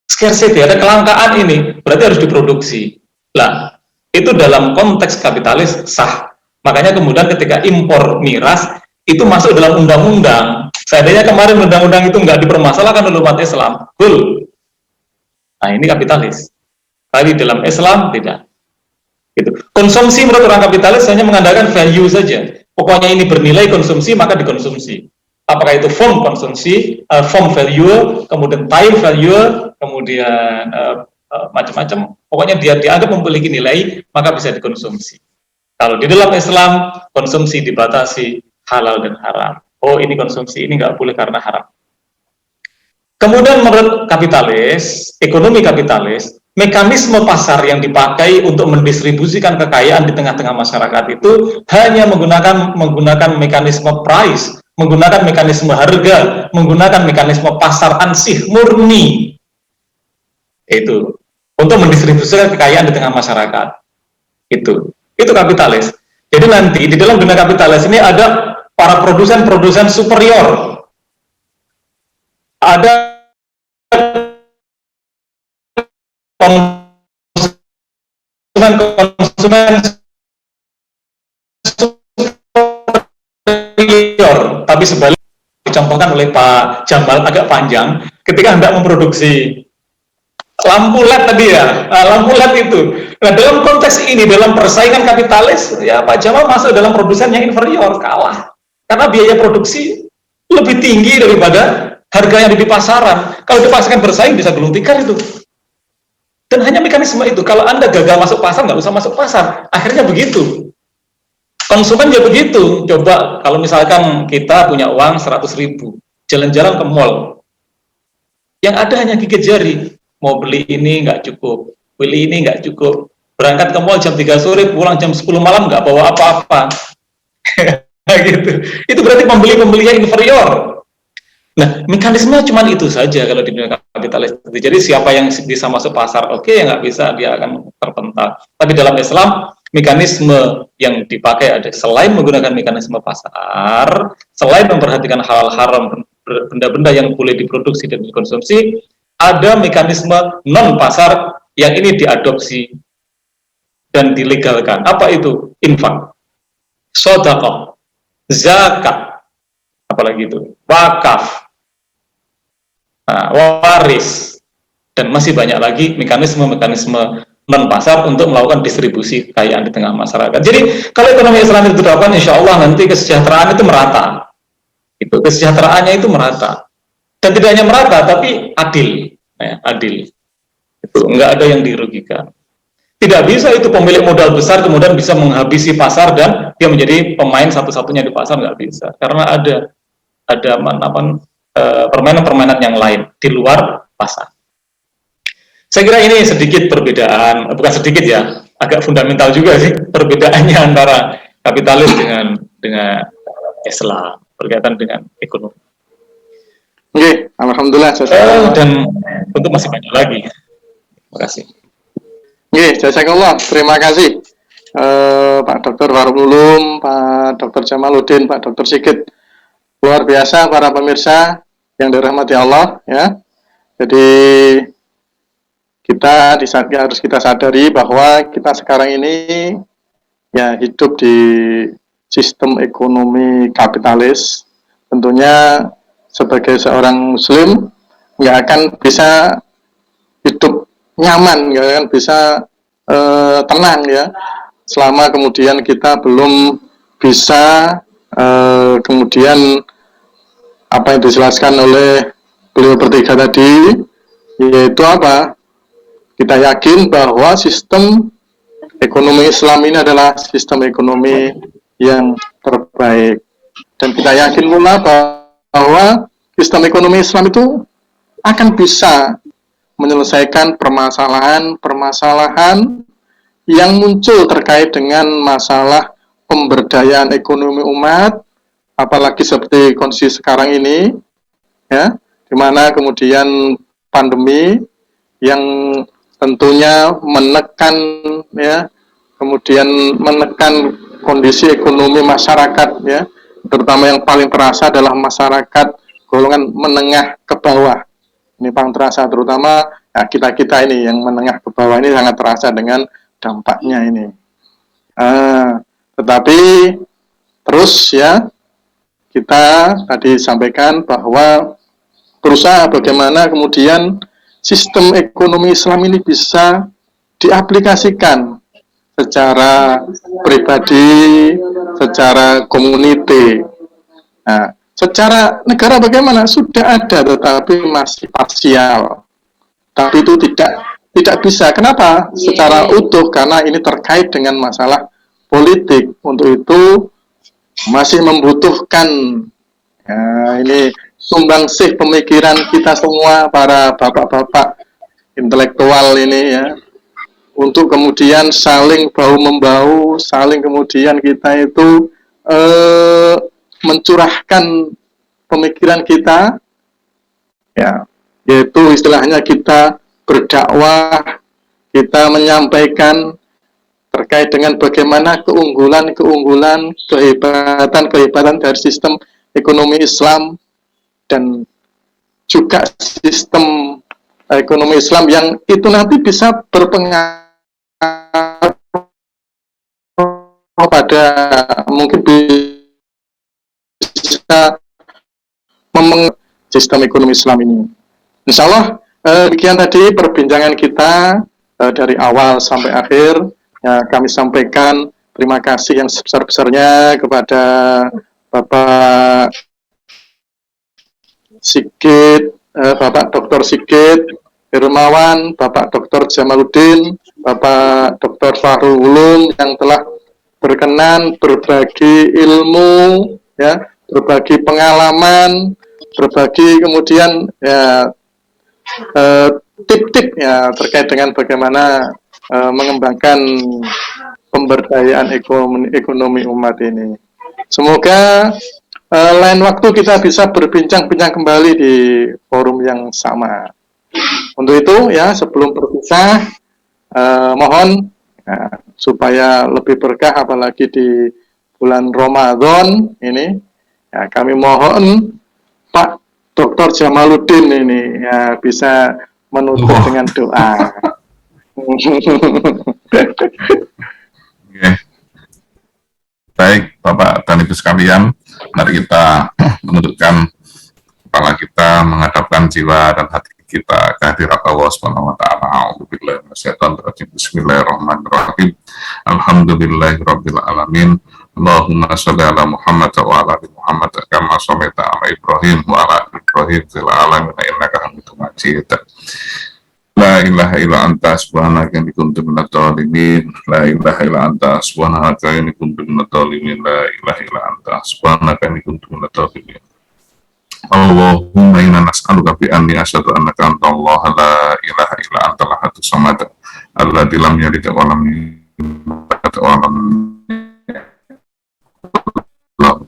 Scarcity, ada kelangkaan ini, berarti harus diproduksi. Lah, itu dalam konteks kapitalis sah. Makanya kemudian ketika impor miras, itu masuk dalam undang-undang. Seandainya kemarin undang-undang itu nggak dipermasalahkan oleh umat Islam, cool. Nah ini kapitalis. Tapi dalam Islam tidak. Gitu. Konsumsi menurut orang kapitalis hanya mengandalkan value saja. Pokoknya ini bernilai konsumsi maka dikonsumsi. Apakah itu form konsumsi, form value, kemudian time value, kemudian macam-macam. Pokoknya dia dianggap memiliki nilai maka bisa dikonsumsi. Kalau di dalam Islam konsumsi dibatasi halal dan haram. Oh ini konsumsi ini nggak boleh karena haram. Kemudian menurut kapitalis, ekonomi kapitalis, mekanisme pasar yang dipakai untuk mendistribusikan kekayaan di tengah-tengah masyarakat itu hanya menggunakan mekanisme price, menggunakan mekanisme harga, menggunakan mekanisme pasar ansih murni. Itu untuk mendistribusikan kekayaan di tengah masyarakat. Itu kapitalis. Jadi nanti di dalam dunia kapitalis ini ada para produsen-produsen superior. Ada konsumen superior, tapi sebalik dicontohkan oleh Pak Jamal agak panjang ketika hendak memproduksi lampu LED tadi ya, lampu LED itu. Nah, dalam konteks ini, dalam persaingan kapitalis, ya Pak Jamal masuk dalam produsen yang inferior, kalah. Karena biaya produksi lebih tinggi daripada harga yang ada di pasaran. Kalau dipaksakan bersaing bisa gulung tikar itu. Dan hanya mekanisme itu, kalau Anda gagal masuk pasar, nggak usah masuk pasar. Akhirnya begitu. Konsumen juga begitu. Coba kalau misalkan kita punya uang 100.000, jalan-jalan ke mall, yang ada hanya gigit jari. Mau beli ini nggak cukup, beli ini nggak cukup. Berangkat ke mall jam 3 sore, pulang jam 10 malam nggak bawa apa-apa. Gitu. Itu berarti pembeli-pembeli yang inferior. Nah, mekanismenya cuma itu saja kalau di dunia kapitalis. Jadi siapa yang bisa masuk pasar, oke, yang nggak bisa dia akan terpental. Tapi dalam Islam, mekanisme yang dipakai ada selain menggunakan mekanisme pasar, selain memperhatikan halal haram, benda-benda yang boleh diproduksi dan dikonsumsi, ada mekanisme non pasar yang ini diadopsi dan dilegalkan. Apa itu? Infak, sedekah, zakat, apalagi itu, wakaf, waris, dan masih banyak lagi mekanisme-mekanisme non pasar untuk melakukan distribusi kekayaan di tengah masyarakat. Jadi kalau ekonomi Islam itu diterapkan, insya Allah nanti kesejahteraan itu merata. Itu kesejahteraannya itu merata, dan tidak hanya merata tapi adil, ya, adil. Itu enggak ada yang dirugikan. Tidak bisa itu pemilik modal besar kemudian bisa menghabisi pasar dan dia menjadi pemain satu-satunya di pasar, nggak bisa, karena ada permainan-permainan yang lain di luar pasar. Saya kira ini sedikit perbedaan, bukan sedikit ya, agak fundamental juga sih perbedaannya antara kapitalis dengan Islam berkaitan dengan ekonomi. Oke, alhamdulillah. Dan tentu masih banyak lagi. Terima kasih. Oke, jazakallah. Terima kasih Pak Dr. Warul Ulum, Pak Dr. Jamaluddin, Pak Dr. Sigit. Luar biasa para pemirsa yang dirahmati Allah, ya. Jadi harus kita sadari bahwa kita sekarang ini ya hidup di sistem ekonomi kapitalis. Tentunya sebagai seorang muslim nggak akan bisa hidup nyaman, nggak akan bisa tenang ya selama kemudian kita belum bisa kemudian apa yang dijelaskan oleh beliau bertiga tadi, yaitu apa? Kita yakin bahwa sistem ekonomi Islam ini adalah sistem ekonomi yang terbaik, dan kita yakin pula bahwa sistem ekonomi Islam itu akan bisa menyelesaikan permasalahan-permasalahan yang muncul terkait dengan masalah pemberdayaan ekonomi umat, apalagi seperti kondisi sekarang ini, ya, di mana kemudian pandemi yang tentunya menekan, ya, kemudian menekan kondisi ekonomi masyarakat, ya, terutama yang paling terasa adalah masyarakat golongan menengah ke bawah. Ini paling terasa, terutama ya, kita ini yang menengah ke bawah ini sangat terasa dengan dampaknya ini. Tetapi terus ya kita tadi sampaikan bahwa berusaha bagaimana kemudian sistem ekonomi Islam ini bisa diaplikasikan secara pribadi, secara komuniti. Nah, secara negara bagaimana? Sudah ada, tetapi masih parsial. Tapi itu tidak bisa. Kenapa? Secara utuh, karena ini terkait dengan masalah politik. Untuk itu masih membutuhkan ini sumbangsih pemikiran kita semua, para bapak-bapak intelektual ini ya, untuk kemudian saling bahu-membahu, saling kemudian kita itu mencurahkan pemikiran kita, ya, yaitu istilahnya kita berdakwah, kita menyampaikan terkait dengan bagaimana keunggulan-keunggulan, kehebatan-kehebatan dari sistem ekonomi Islam, dan juga sistem ekonomi Islam yang itu nanti bisa berpengaruh pada mungkin bisa mempengaruhi sistem ekonomi Islam ini. Insya Allah Demikian tadi perbincangan kita dari awal sampai akhir. Ya, kami sampaikan terima kasih yang sebesar-besarnya kepada Bapak Sigit, Bapak Dr. Sigit Hermawan, Bapak Dr. Jamaluddin, Bapak Dr. Fahrul Ulum yang telah berkenan berbagi ilmu, ya, berbagi pengalaman, berbagi kemudian ya tip-tip ya terkait dengan bagaimana mengembangkan pemberdayaan ekonomi umat ini. Semoga lain waktu kita bisa berbincang-bincang kembali di forum yang sama. Untuk itu ya sebelum berpisah mohon supaya lebih berkah apalagi di bulan Ramadan ini ya, kami mohon Pak Dr. Jamaluddin ini ya bisa menutup dengan doa. Oke. Baik, Bapak dan Ibu sekalian, mari kita menundukkan kepala kita, menghadapkan jiwa dan hati kita ke hadirat Allah Subhanahu wa taala. A'udzubillahi minasyaitonir rajim. Bismillahirrahmanirrahim. Alhamdulillahirabbil alamin. Allahumma shalli ala Muhammad wa ala ali Muhammad kama shallaita ala Ibrahim wa ala ali Ibrahim fil alamin innaka Hamidum Majid. La ilaha illa anta subhanaka inni kuntu minadh dhalimin. La ilaha illa anta subhanaka inni kuntu minadh dhalimin. La ilaha illa anta subhanaka inni kuntu minadh dhalimin. Allahumma inna nas'aluka bi anni asyhadu annaka anta Allah la ilaha illa anta al-ahadus samad alladzi lam yalid wa lam yulad wa lam yakul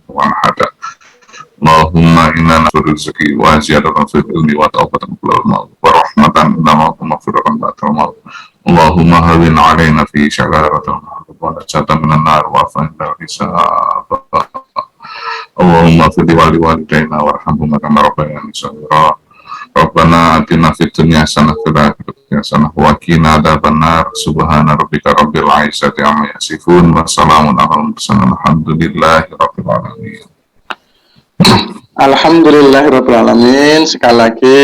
Allahumma inna nas'aluka rizqi wa ziyadatan fil ilmi wa tawbatan qabla al-maut wa rahmatan wa maghfiratan ba'da al-maut. Allahumma hawwin 'alaina fi syagaratil maut wa najatan minan nar wa fa'inal hisab. Allahumma fili wali walidayna warhamhuma kama rabbayani shaghira. Rabbana atina fid dunya hasanah wa fil akhirati hasanah wa qina adzabannar. Subhana rabbika rabbil izzati amma yasifun wa salamun alal mursalin alhamdulillahi rabbil alamin. Alhamdulillahirabbil alamin. Sekali lagi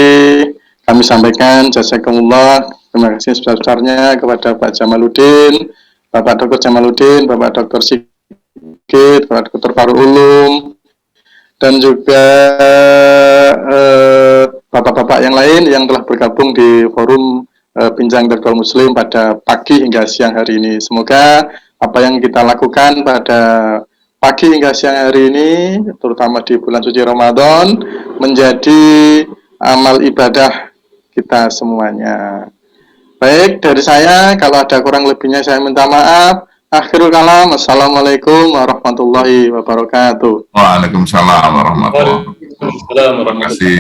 kami sampaikan jazakumullah, terima kasih sebesar-besarnya kepada Pak Jamaluddin, Bapak Dr. Jamaluddin, Bapak Dr. Sigit, Bapak Dr. Fahrul Ulum, dan juga bapak-bapak yang lain yang telah bergabung di forum Bincang Intelektual Muslim pada pagi hingga siang hari ini. Semoga apa yang kita lakukan pada pagi hingga siang hari ini, terutama di bulan suci Ramadan, menjadi amal ibadah kita semuanya. Baik, dari saya, kalau ada kurang lebihnya saya minta maaf. Akhirul kalam, assalamualaikum warahmatullahi wabarakatuh. Waalaikumsalam warahmatullahi wabarakatuh. Terima kasih.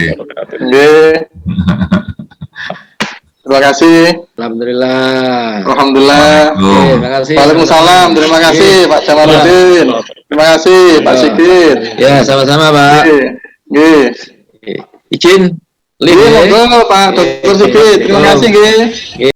Terima kasih. Alhamdulillah. Alhamdulillah. Terima kasih. Waalaikumsalam. Terima kasih Pak Jamaluddin. Terima kasih Pak Sigit. Ya, sama-sama, Pak. Izin. Monggo Pak Dr. Sigit. Terima kasih nggih.